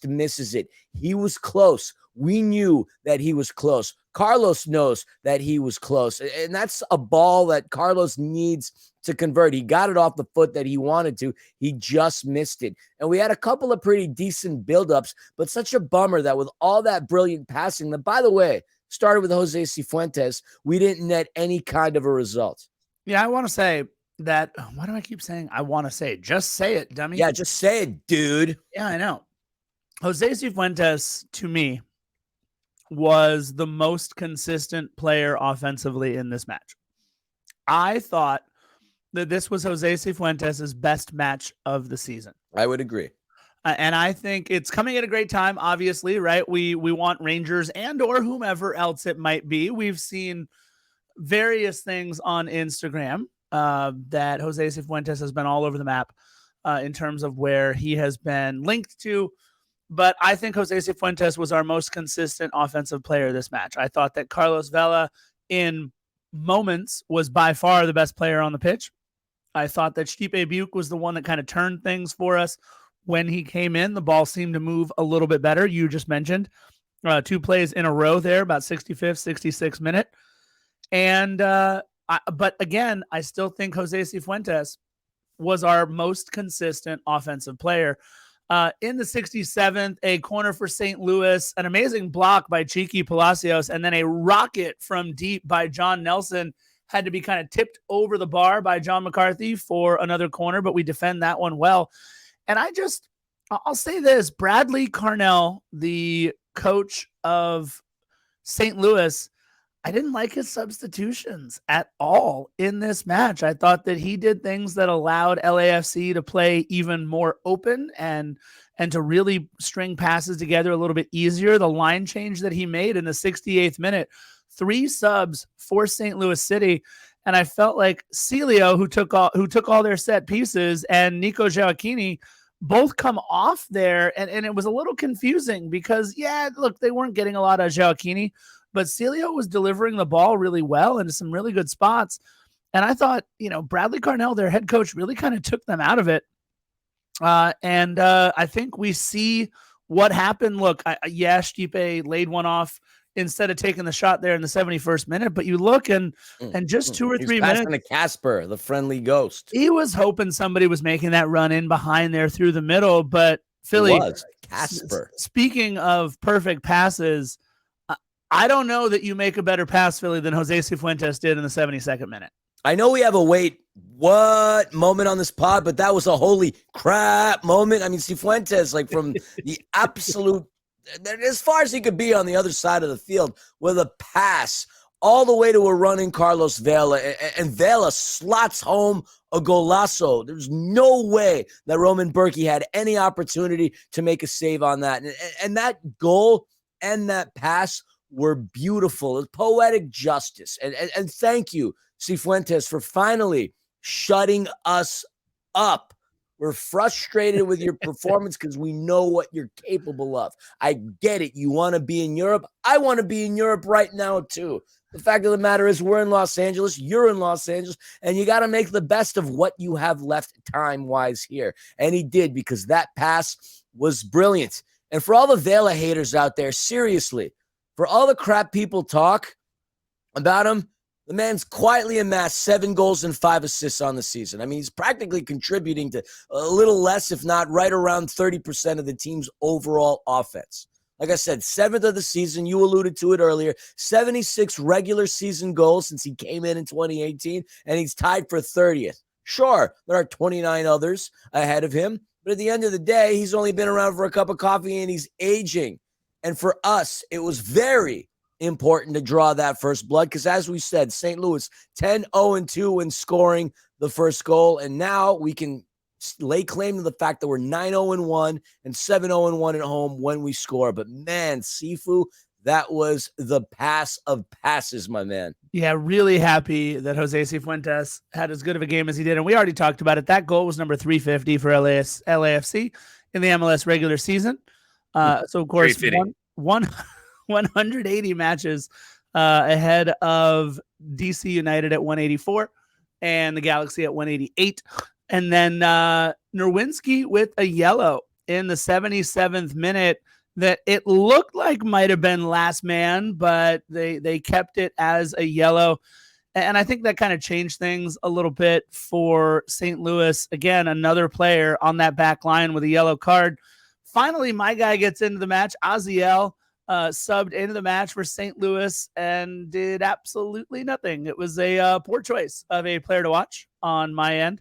misses it. He was close. We knew that he was close. Carlos knows that he was close. And that's a ball that Carlos needs to convert. He got it off the foot that he wanted to. He just missed it. And we had a couple of pretty decent buildups, but such a bummer that with all that brilliant passing, that, by the way, started with Jose Cifuentes, we didn't net any kind of a result. Yeah, I want to say that. Why do I keep saying I want to say? Just say it, dummy. Yeah, just say it, dude. Yeah, I know. Jose Cifuentes, to me, was the most consistent player offensively in this match. I thought that this was Jose Cifuentes' best match of the season. I would agree. And I think it's coming at a great time, obviously, right? We want Rangers and or whomever else it might be. We've seen various things on Instagram that Jose Cifuentes has been all over the map in terms of where he has been linked to. But I think Jose Cifuentes was our most consistent offensive player this match. I thought that Carlos Vela, in moments, was by far the best player on the pitch. I thought that Stipe Biuk was the one that kind of turned things for us when he came in. The ball seemed to move a little bit better. You just mentioned 2 plays in a row there, about 65th, 66th minute. And but again, I still think Jose Cifuentes was our most consistent offensive player. In the 67th, a corner for St. Louis, an amazing block by Chiqui Palacios, and then a rocket from deep by John Nelson had to be kind of tipped over the bar by John McCarthy for another corner, but we defend that one well. And I'll say this, Bradley Carnell, the coach of St. Louis, I didn't like his substitutions at all in this match. I thought that he did things that allowed LAFC to play even more open and to really string passes together a little bit easier. The line change that he made in the 68th minute, 3 subs for St. Louis City. And I felt like Celio, who took all their set pieces, and Nico Gioacchini both come off there. And it was a little confusing because, yeah, look, they weren't getting a lot of Gioacchini, but Celio was delivering the ball really well into some really good spots. And I thought, Bradley Carnell, their head coach, really kind of took them out of it. And I think we see what happened. Look, Stipe laid one off instead of taking the shot there in the 71st minute. But you look and just 2 or 3 minutes. To Casper, the friendly ghost. He was hoping somebody was making that run in behind there through the middle. But Philly, was Casper. Speaking of perfect passes, I don't know that you make a better pass, Philly, than Jose Cifuentes did in the 72nd minute. I know we have a what moment on this pod, but that was a holy crap moment. I mean, Cifuentes, like from the absolute, as far as he could be on the other side of the field, with a pass all the way to a running Carlos Vela, and Vela slots home a golazo. There's no way that Roman Berkey had any opportunity to make a save on that. And that goal and that pass were beautiful. It's poetic justice. And thank you, Cifuentes, for finally shutting us up. We're frustrated with your performance because we know what you're capable of. I get it. You want to be in Europe. I want to be in Europe right now, too. The fact of the matter is we're in Los Angeles. You're in Los Angeles. And you got to make the best of what you have left time-wise here. And he did, because that pass was brilliant. And for all the Vela haters out there, seriously, for all the crap people talk about him, the man's quietly amassed 7 goals and 5 assists on the season. I mean, he's practically contributing to a little less, if not right around 30% of the team's overall offense. Like I said, 7th of the season, you alluded to it earlier, 76 regular season goals since he came in 2018, and he's tied for 30th. Sure, there are 29 others ahead of him, but at the end of the day, he's only been around for a cup of coffee and he's aging. And for us, it was very important to draw that first blood because, as we said, St. Louis 10-0-2 in scoring the first goal. And now we can lay claim to the fact that we're 9-0-1 and 7-0-1 at home when we score. But man, Cifu, that was the pass of passes, my man. Yeah, really happy that Jose Cifuentes had as good of a game as he did. And we already talked about it. That goal was number 350 for LAFC in the MLS regular season. So, of course, 180 matches ahead of DC United at 184 and the Galaxy at 188. And then Nerwinski with a yellow in the 77th minute that it looked like might have been last man, but they kept it as a yellow. And I think that kind of changed things a little bit for St. Louis. Again, another player on that back line with a yellow card. Finally, my guy gets into the match. Aziel subbed into the match for St. Louis and did absolutely nothing. It was a poor choice of a player to watch on my end.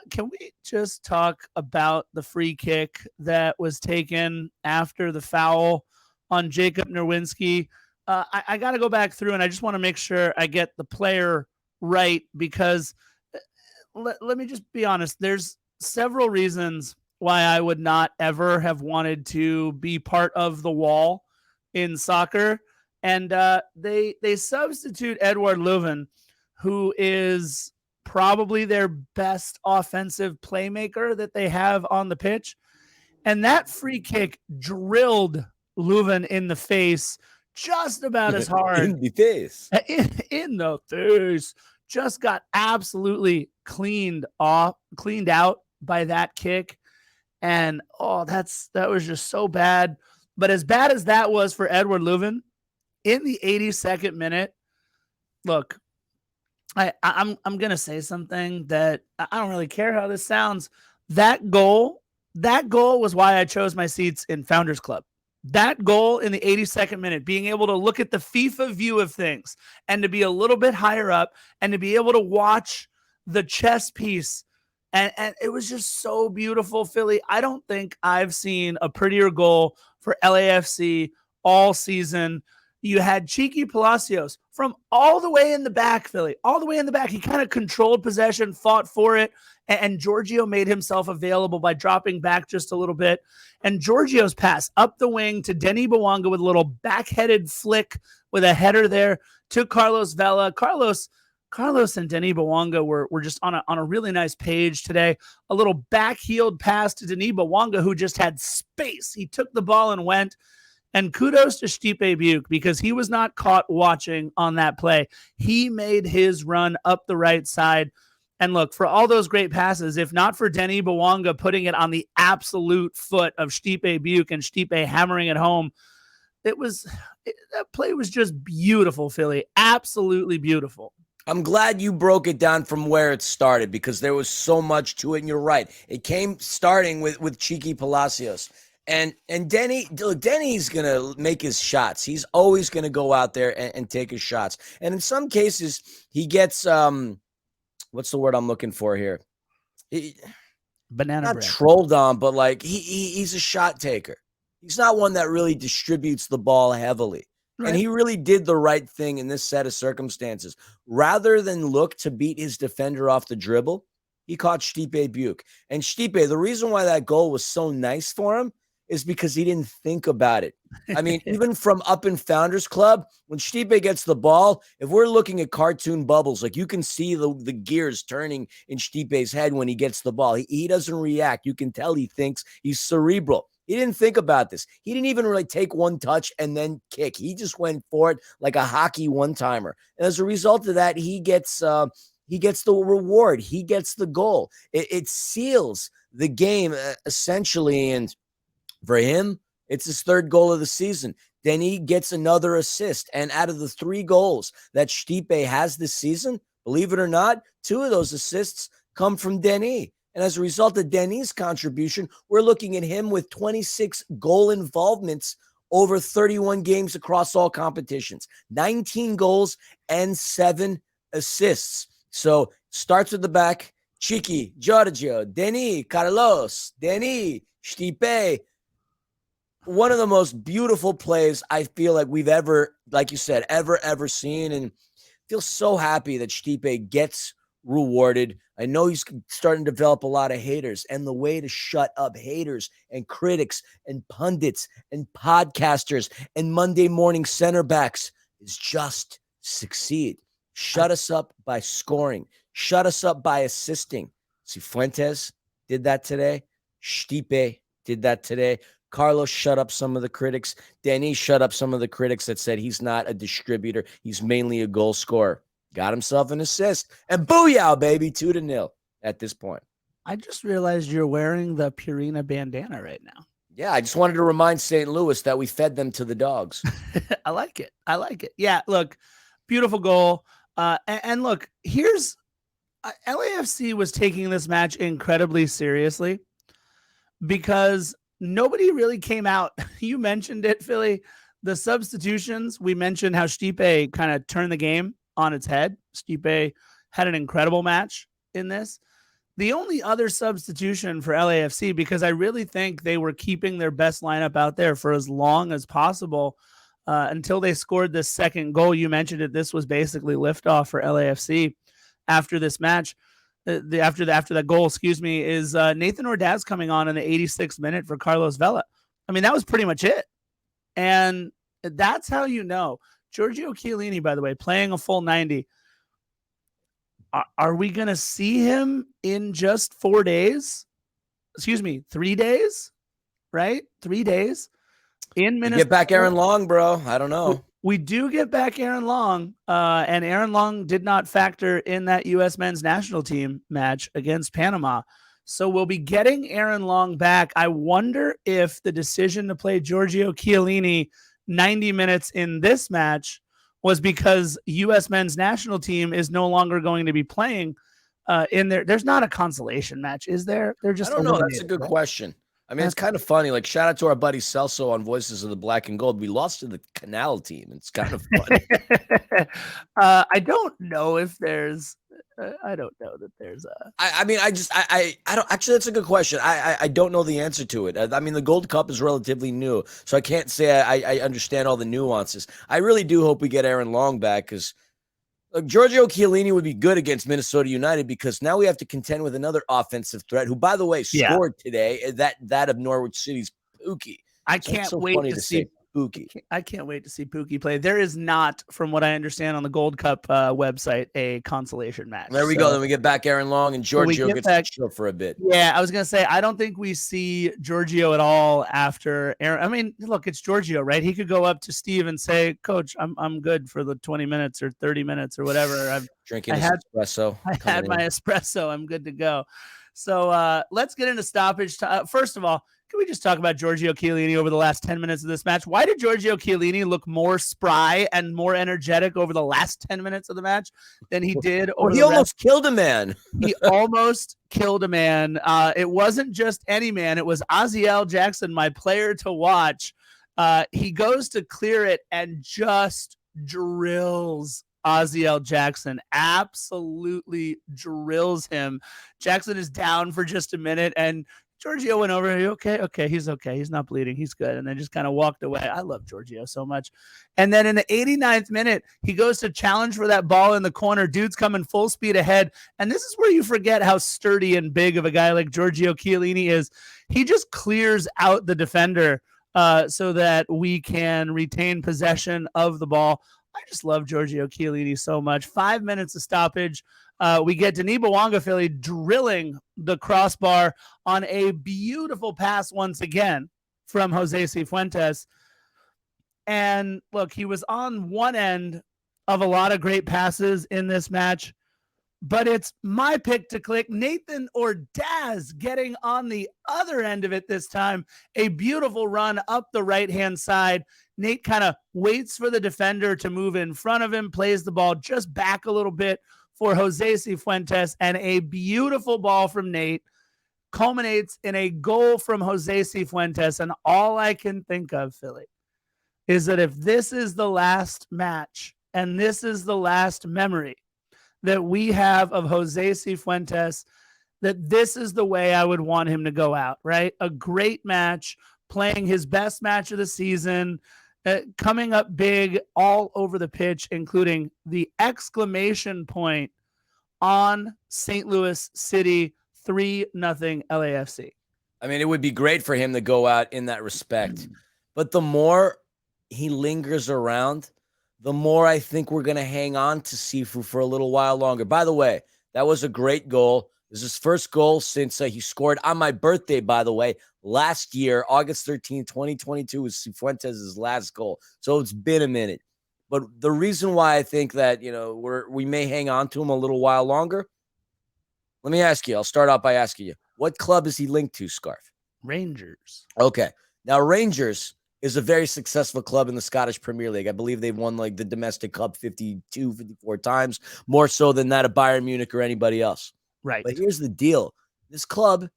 Can we just talk about the free kick that was taken after the foul on Jacob Nerwinski? I got to go back through, and I just want to make sure I get the player right, because let me just be honest. There's several reasons why I would not ever have wanted to be part of the wall in soccer. And they substitute Edouard Leuven, who is probably their best offensive playmaker that they have on the pitch. And that free kick drilled Leuven in the face just about as hard. In the face. In the face. Just got absolutely cleaned out by that kick. And that was just so bad. But as bad as that was for Edouard Leuven, in the 82nd minute, look, I'm gonna say something that I don't really care how this sounds. That goal was why I chose my seats in Founders Club. That goal in the 82nd minute, being able to look at the FIFA view of things and to be a little bit higher up and to be able to watch the chess piece. And it was just so beautiful, Philly. I don't think I've seen a prettier goal for LAFC all season. You had Chiqui Palacios from all the way in the back, Philly, all the way in the back. He kind of controlled possession, fought for it, and Giorgio made himself available by dropping back just a little bit. And Giorgio's pass up the wing to Denis Bouanga with a little back-headed flick with a header there to Carlos Vela. Carlos and Denis Bouanga were just on a really nice page today. A little back-heeled pass to Denis Bouanga, who just had space. He took the ball and went. And kudos to Stipe Biuk, because he was not caught watching on that play. He made his run up the right side. And look, for all those great passes, if not for Denis Bouanga putting it on the absolute foot of Stipe Biuk and Stipe hammering it home, that play was just beautiful, Philly. Absolutely beautiful. I'm glad you broke it down from where it started, because there was so much to it, and you're right. It came starting with Chiqui Palacios. And Denny's going to make his shots. He's always going to go out there and take his shots. And in some cases, he gets, what's the word I'm looking for here? Banana not bread. Trolled on, but like he's a shot taker. He's not one that really distributes the ball heavily. Right. And he really did the right thing in this set of circumstances. Rather than look to beat his defender off the dribble, he caught Stipe Biuk. And Stipe, the reason why that goal was so nice for him is because he didn't think about it. I mean, even from up in Founders Club, when Stipe gets the ball, if we're looking at cartoon bubbles, like you can see the gears turning in Stipe's head when he gets the ball. He doesn't react. You can tell he thinks. He's cerebral. He didn't think about this. He didn't even really take one touch and then kick. He just went for it like a hockey one-timer. And as a result of that, he gets the reward. He gets the goal. It seals the game, essentially, and for him, it's his third goal of the season. Then he gets another assist. And out of the 3 goals that Stipe has this season, believe it or not, 2 of those assists come from Denis. And as a result of Denis' contribution, we're looking at him with 26 goal involvements over 31 games across all competitions, 19 goals and 7 assists. So starts with the back, Chiqui, Giorgio, Denis, Carlos, Denis, Stipe. One of the most beautiful plays I feel like we've ever, like you said, ever seen. And feel so happy that Stipe gets rewarded. I know he's starting to develop a lot of haters, and the way to shut up haters and critics and pundits and podcasters and Monday morning center backs is just succeed. Shut us up by scoring. Shut us up by assisting. Cifuentes did that today. Stipe did that today. Carlos shut up some of the critics. Danny shut up some of the critics that said he's not a distributor. He's mainly a goal scorer. Got himself an assist. And booyah, baby, 2-0 at this point. I just realized you're wearing the Purina bandana right now. Yeah, I just wanted to remind St. Louis that we fed them to the dogs. I like it. I like it. Yeah, look, beautiful goal. And look, here's LAFC was taking this match incredibly seriously because nobody really came out. You mentioned it, Philly. The substitutions, we mentioned how Stipe kind of turned the game on its head. Stipe had an incredible match in this. The only other substitution for LAFC, because I really think they were keeping their best lineup out there for as long as possible until they scored this second goal. You mentioned it. This was basically liftoff for LAFC after this match. After that goal, is Nathan Ordaz coming on in the 86th minute for Carlos Vela. I mean, that was pretty much it. And that's how you know. Giorgio Chiellini, by the way, playing a full 90. Are we going to see him in just 4 days? 3 days, right? 3 days in Minnesota. Get back Aaron Long, bro. I don't know. We do get back Aaron Long, and Aaron Long did not factor in that U.S. men's national team match against Panama. So we'll be getting Aaron Long back. I wonder if the decision to play Giorgio Chiellini 90 minutes in this match was because U.S. men's national team is no longer going to be playing in there. There's not a consolation match, is there? They're just. I don't know. That's a good question. I mean, it's kind of funny. Like, shout out to our buddy Celso on Voices of the Black and Gold. We lost to the Canal team. It's kind of funny. I don't know if there's. I don't know that there's a. I mean, I don't. Actually, that's a good question. I don't know the answer to it. I mean, the Gold Cup is relatively new, so I can't say I understand all the nuances. I really do hope we get Aaron Long back because Giorgio Chiellini would be good against Minnesota United because now we have to contend with another offensive threat who, by the way, scored today. That of Norwich City's Pookie. I can't wait to see Pookie. I can't wait to see Pookie play. There is not, from what I understand on the Gold Cup website, a consolation match. There we go. Then we get back Aaron Long and Giorgio gets back, to chill for a bit. Yeah, I was going to say, I don't think we see Giorgio at all after Aaron. I mean, look, it's Giorgio, right? He could go up to Steve and say, Coach, I'm good for the 20 minutes or 30 minutes or whatever. Drinking espresso. I had my espresso. I'm good to go. So let's get into stoppage. First of all, can we just talk about Giorgio Chiellini over the last 10 minutes of this match? Why did Giorgio Chiellini look more spry and more energetic over the last 10 minutes of the match than he did over He almost killed a man. He almost killed a man. It wasn't just any man. It was Aziel Jackson, my player to watch. He goes to clear it and just drills Aziel Jackson. Absolutely drills him. Jackson is down for just a minute, and Giorgio went over. Okay, he's okay. He's not bleeding. He's good. And then just kind of walked away. I love Giorgio so much. And then in the 89th minute, he goes to challenge for that ball in the corner. Dude's coming full speed ahead. And this is where you forget how sturdy and big of a guy like Giorgio Chiellini is. He just clears out the defender so that we can retain possession of the ball. I just love Giorgio Chiellini so much. 5 minutes of stoppage. We get Denis Bouanga, Philly, drilling the crossbar on a beautiful pass once again from Jose Cifuentes. And look, he was on one end of a lot of great passes in this match, but it's my pick to click. Nathan Ordaz getting on the other end of it this time. A beautiful run up the right-hand side. Nate kind of waits for the defender to move in front of him, plays the ball just back a little bit for Jose Cifuentes, and a beautiful ball from Nate culminates in a goal from Jose Cifuentes. And all I can think of, Philly, is that if this is the last match and this is the last memory that we have of Jose Cifuentes, that this is the way I would want him to go out, right? A great match, playing his best match of the season, coming up big all over the pitch, including the exclamation point on St. Louis City, 3-0 LAFC. I mean, it would be great for him to go out in that respect. But the more he lingers around, the more I think we're going to hang on to Cifu for a little while longer. By the way, that was a great goal. This is his first goal since he scored on my birthday, by the way. Last year, August 13, 2022, was Cifuentes' last goal. So it's been a minute. But the reason why I think that, we may hang on to him a little while longer, let me ask you. I'll start out by asking you, what club is he linked to, Scarf? Rangers. Okay. Now, Rangers is a very successful club in the Scottish Premier League. I believe they've won like the domestic cup 52, 54 times, more so than that of Bayern Munich or anybody else. Right. But here's the deal. This club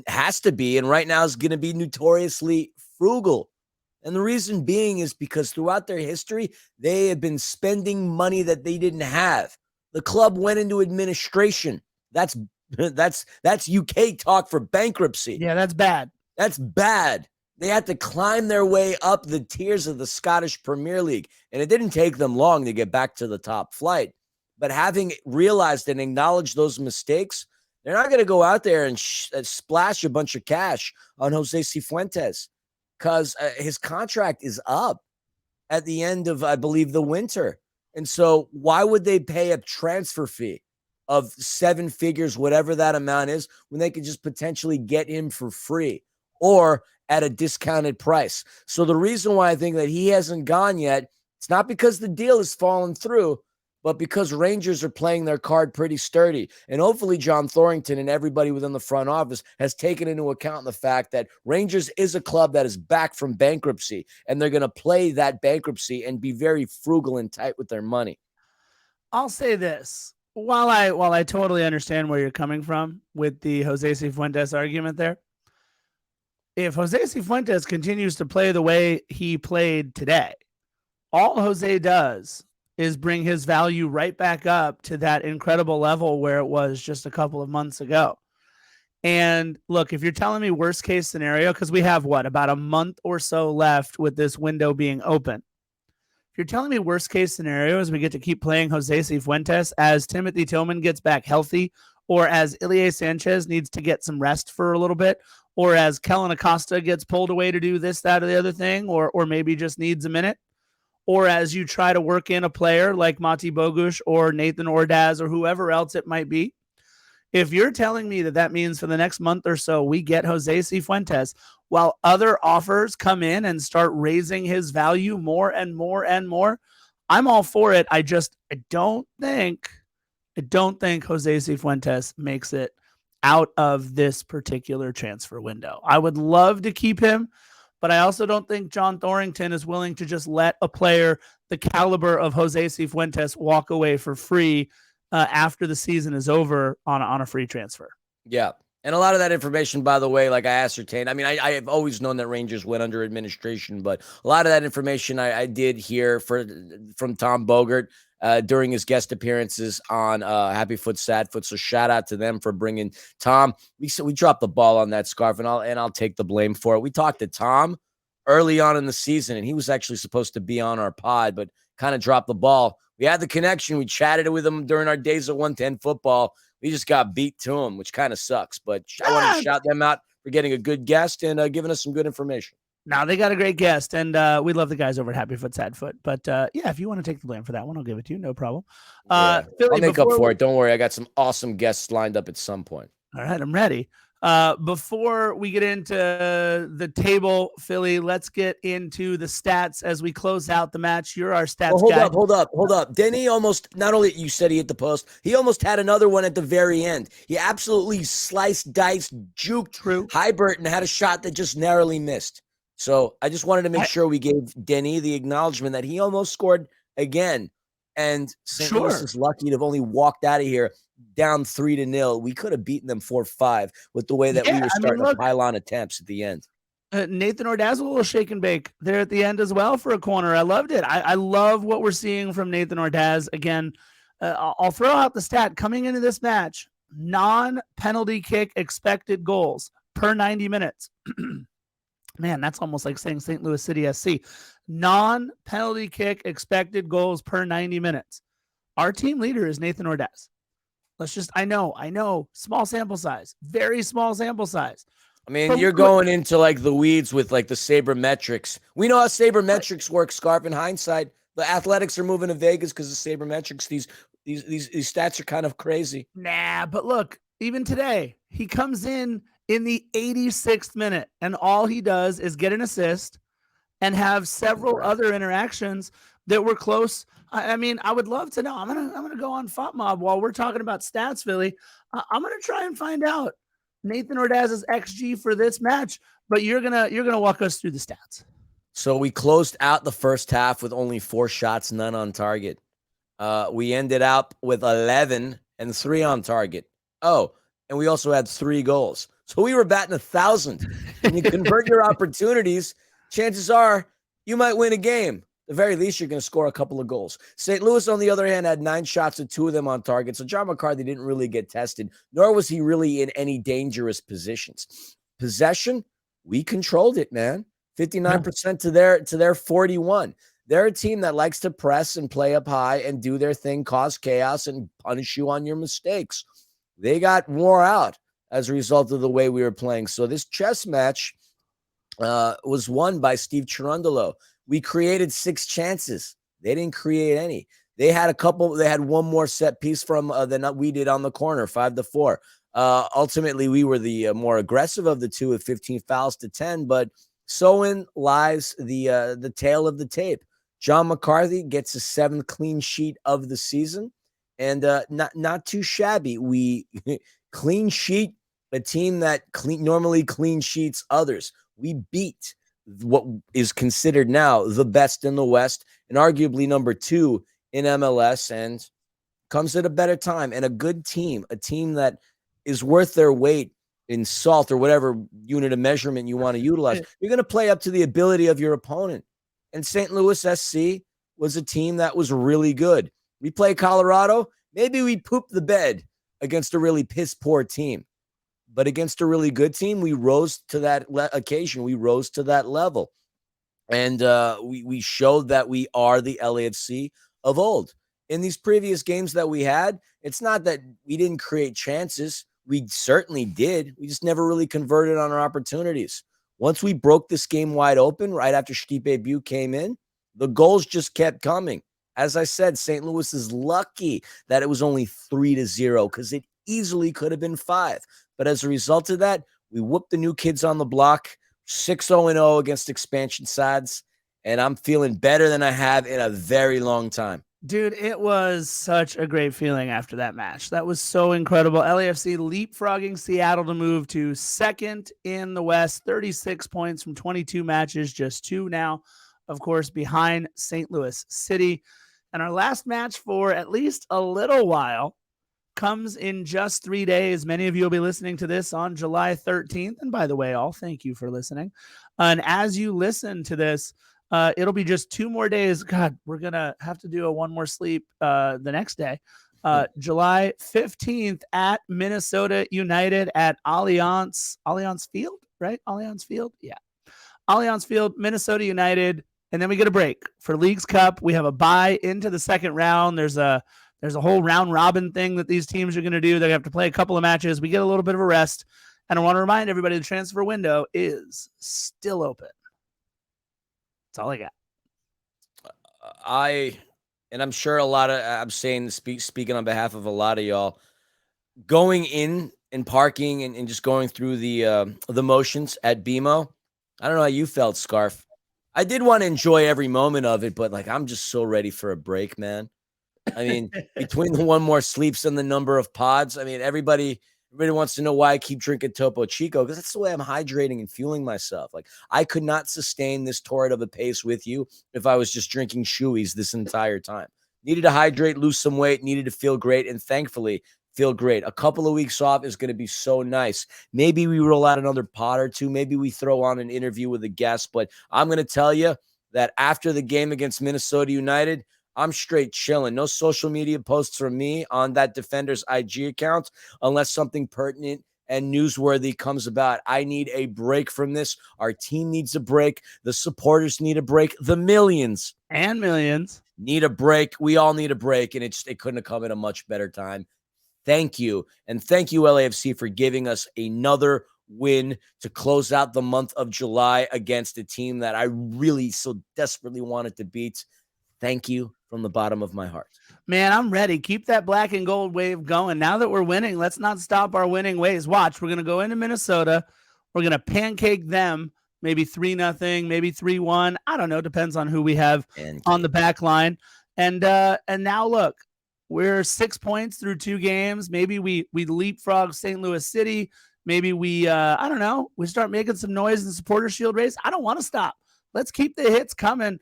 has to be, and right now is going to be notoriously frugal. And the reason being is because throughout their history, they have been spending money that they didn't have. The club went into administration. That's UK talk for bankruptcy. Yeah, that's bad. That's bad. They had to climb their way up the tiers of the Scottish Premier League, and it didn't take them long to get back to the top flight. But having realized and acknowledged those mistakes, they're not going to go out there and splash a bunch of cash on Jose Cifuentes because his contract is up at the end of, I believe, the winter. And so why would they pay a transfer fee of 7 figures, whatever that amount is, when they could just potentially get him for free or at a discounted price? So the reason why I think that he hasn't gone yet, it's not because the deal has fallen through, but because Rangers are playing their card pretty sturdy. And hopefully John Thorrington and everybody within the front office has taken into account the fact that Rangers is a club that is back from bankruptcy, and they're going to play that bankruptcy and be very frugal and tight with their money. I'll say this. While I totally understand where you're coming from with the Jose Cifuentes argument there, if Jose Cifuentes continues to play the way he played today, all Jose does is bring his value right back up to that incredible level where it was just a couple of months ago. And look, if you're telling me worst case scenario, because we have about a month or so left with this window being open. If you're telling me worst case scenario is we get to keep playing Jose Cifuentes as Timothy Tillman gets back healthy, or as Ilie Sanchez needs to get some rest for a little bit, or as Kellen Acosta gets pulled away to do this, that, or the other thing, or maybe just needs a minute, or as you try to work in a player like Mati Bogusz or Nathan Ordaz or whoever else it might be. If you're telling me that means for the next month or so we get Jose Cifuentes while other offers come in and start raising his value more and more and more, I'm all for it. I don't think Jose Cifuentes makes it out of this particular transfer window. I would love to keep him, but I also don't think John Thorrington is willing to just let a player the caliber of Jose Cifuentes walk away for free after the season is over on a free transfer. Yeah. And a lot of that information, by the way, like I ascertained, I mean, I have always known that Rangers went under administration, but a lot of that information I did hear from Tom Bogert during his guest appearances on Happy Foot, Sad Foot. So shout out to them for bringing Tom. We dropped the ball on that, Scarf, and I'll take the blame for it. We talked to Tom early on in the season, and he was actually supposed to be on our pod, but kind of dropped the ball. We had the connection. We chatted with him during our days of 110 football. We just got beat to him, which kind of sucks. But I want to shout them out for getting a good guest and giving us some good information. Now they got a great guest, and we love the guys over at Happy Foot, Sad Foot. But yeah, if you want to take the blame for that one, I'll give it to you. No problem. Philly, I'll make up for it. Don't worry. I got some awesome guests lined up at some point. All right, I'm ready. Before we get into the table, Philly, let's get into the stats as we close out the match. You're our stats guy. Hold up. Denny almost, not only you said he hit the post, he almost had another one at the very end. He absolutely sliced, diced, juked Hybert and had a shot that just narrowly missed. So I just wanted to make sure we gave Denny the acknowledgement that he almost scored again. And St. Louis is lucky to have only walked out of here down 3-0. We could have beaten them 4-5 with the way that we were starting to pile on attempts at the end. Nathan Ordaz a little shake and bake there at the end as well for a corner. I loved it. I love what we're seeing from Nathan Ordaz. Again, I'll throw out the stat coming into this match. Non-penalty kick expected goals per 90 minutes. Man, that's almost like saying St. Louis City SC. Non-penalty kick expected goals per 90 minutes. our team leader is Nathan Ordaz. I know, small sample size, very small sample size. I mean, But you're going into like the weeds with like the sabermetrics. We know how sabermetrics work, Scarf. In hindsight, the Athletics are moving to Vegas because of sabermetrics. These stats are kind of crazy. Nah, but look, even today, he comes in the 86th minute, and all he does is get an assist and have several other interactions that were close. I mean, I would love to know. I'm gonna go on FOTMob while we're talking about stats, Philly. I'm gonna try and find out Nathan Ordaz's XG for this match, but you're gonna walk us through the stats. So we closed out the first half with only 4 shots, none on target. We ended up with 11 and 3 on target. Oh, and we also had 3 goals. So we were batting 1,000. When you convert your opportunities, chances are you might win a game. At the very least, you're going to score a couple of goals. St. Louis, on the other hand, had 9 shots and 2 of them on target. So John McCarthy didn't really get tested, nor was he really in any dangerous positions. Possession, we controlled it, man. 59% to their 41. They're a team that likes to press and play up high and do their thing, cause chaos, and punish you on your mistakes. They got wore out as a result of the way we were playing. So this chess match was won by Steve Cherundolo. We created 6 chances. They didn't create any. They had one more set piece from than we did on the corner, 5-4. Ultimately, we were the more aggressive of the two with 15 fouls to 10, but so in lies the tale of the tape. John McCarthy gets a 7th clean sheet of the season, and not too shabby. We clean sheet a team that normally clean sheets others. We beat what is considered now the best in the West and arguably number 2 in MLS, and comes at a better time and a good team, a team that is worth their weight in salt or whatever unit of measurement you want to utilize. You're going to play up to the ability of your opponent. And St. Louis SC was a team that was really good. We play Colorado. Maybe we pooped the bed against a really piss poor team. But against a really good team, we rose to that occasion. We rose to that level. And we showed that we are the LAFC of old. In these previous games that we had, it's not that we didn't create chances. We certainly did. We just never really converted on our opportunities. Once we broke this game wide open, right after Chiqui Biuk came in, the goals just kept coming. As I said, St. Louis is lucky that it was only 3-0 because it easily could have been 5. But as a result of that, we whooped the new kids on the block, 6-0 against expansion sides, and I'm feeling better than I have in a very long time. Dude, it was such a great feeling after that match. That was so incredible. LAFC leapfrogging Seattle to move to 2nd in the West, 36 points from 22 matches, just 2 now, of course, behind St. Louis City. And our last match for at least a little while comes in just 3 days. Many of you will be listening to this on July 13th. And by the way, all, thank you for listening. And as you listen to this, it'll be just 2 more days. God, we're going to have to do a one more sleep the next day. July 15th at Minnesota United at Allianz Field, right? Allianz Field. Yeah. Allianz Field, Minnesota United. And then we get a break for Leagues Cup. We have a bye into the second round. There's a whole round robin thing that these teams are going to do. They have to play a couple of matches. We get a little bit of a rest. And I want to remind everybody the transfer window is still open. That's all I got. I'm sure I'm saying, speaking on behalf of a lot of y'all, going in and parking and just going through the motions at BMO. I don't know how you felt, Scarf. I did want to enjoy every moment of it, but like, I'm just so ready for a break, man. I mean, between the one more sleeps and the number of pods, I mean, everybody wants to know why I keep drinking Topo Chico, because that's the way I'm hydrating and fueling myself. Like, I could not sustain this torrent of a pace with you if I was just drinking Shoeies this entire time. Needed to hydrate, lose some weight, needed to feel great, and thankfully feel great. A couple of weeks off is going to be so nice. Maybe we roll out another pod or two. Maybe we throw on an interview with a guest, but I'm going to tell you that after the game against Minnesota United, I'm straight chilling. No social media posts from me on that defender's IG account unless something pertinent and newsworthy comes about. I need a break from this. Our team needs a break. The supporters need a break. The millions and millions need a break. We all need a break, and it couldn't have come at a much better time. Thank you. And thank you, LAFC, for giving us another win to close out the month of July against a team that I really so desperately wanted to beat. Thank you from the bottom of my heart. Man, I'm ready. Keep that black and gold wave going. Now that we're winning, let's not stop our winning ways. Watch, we're going to go into Minnesota. We're going to pancake them, maybe 3-0, maybe 3-1. I don't know. Depends on who we have on the back line. And now look, we're 6 points through 2 games. Maybe we leapfrog St. Louis City. Maybe we, I don't know, we start making some noise in the supporter shield race. I don't want to stop. Let's keep the hits coming.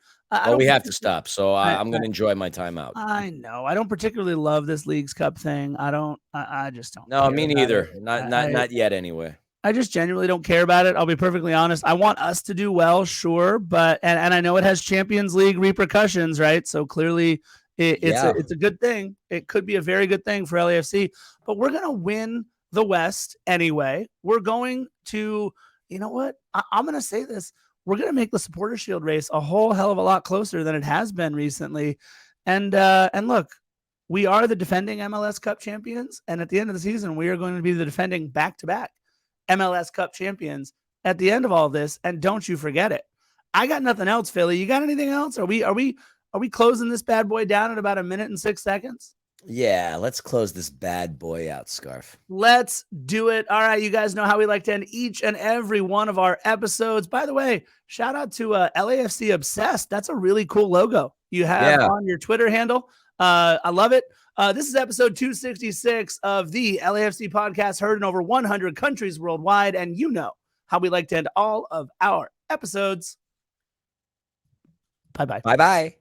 We have to stop. So I'm going to enjoy my time out. I know. I don't particularly love this Leagues Cup thing. I just don't. No, me neither. Not yet anyway. I just genuinely don't care about it. I'll be perfectly honest. I want us to do well, sure, but and I know it has Champions League repercussions, right? So clearly it's a good thing. It could be a very good thing for LAFC, but we're going to win the West anyway. We're going to, you know what? I'm going to say this. We're going to make the supporter shield race a whole hell of a lot closer than it has been recently. And look, we are the defending MLS Cup champions. And at the end of the season, we are going to be the defending back-to-back MLS Cup champions at the end of all this. And don't you forget it. I got nothing else, Philly. You got anything else? Are we closing this bad boy down in about 1 minute and 6 seconds? Yeah, let's close this bad boy out, Scarf. Let's do it. All right, you guys know how we like to end each and every one of our episodes. By the way, shout out to LAFC Obsessed. That's a really cool logo you have on your Twitter handle. I love it. This is episode 266 of the LAFC podcast, heard in over 100 countries worldwide, and you know how we like to end all of our episodes. Bye-bye. Bye-bye.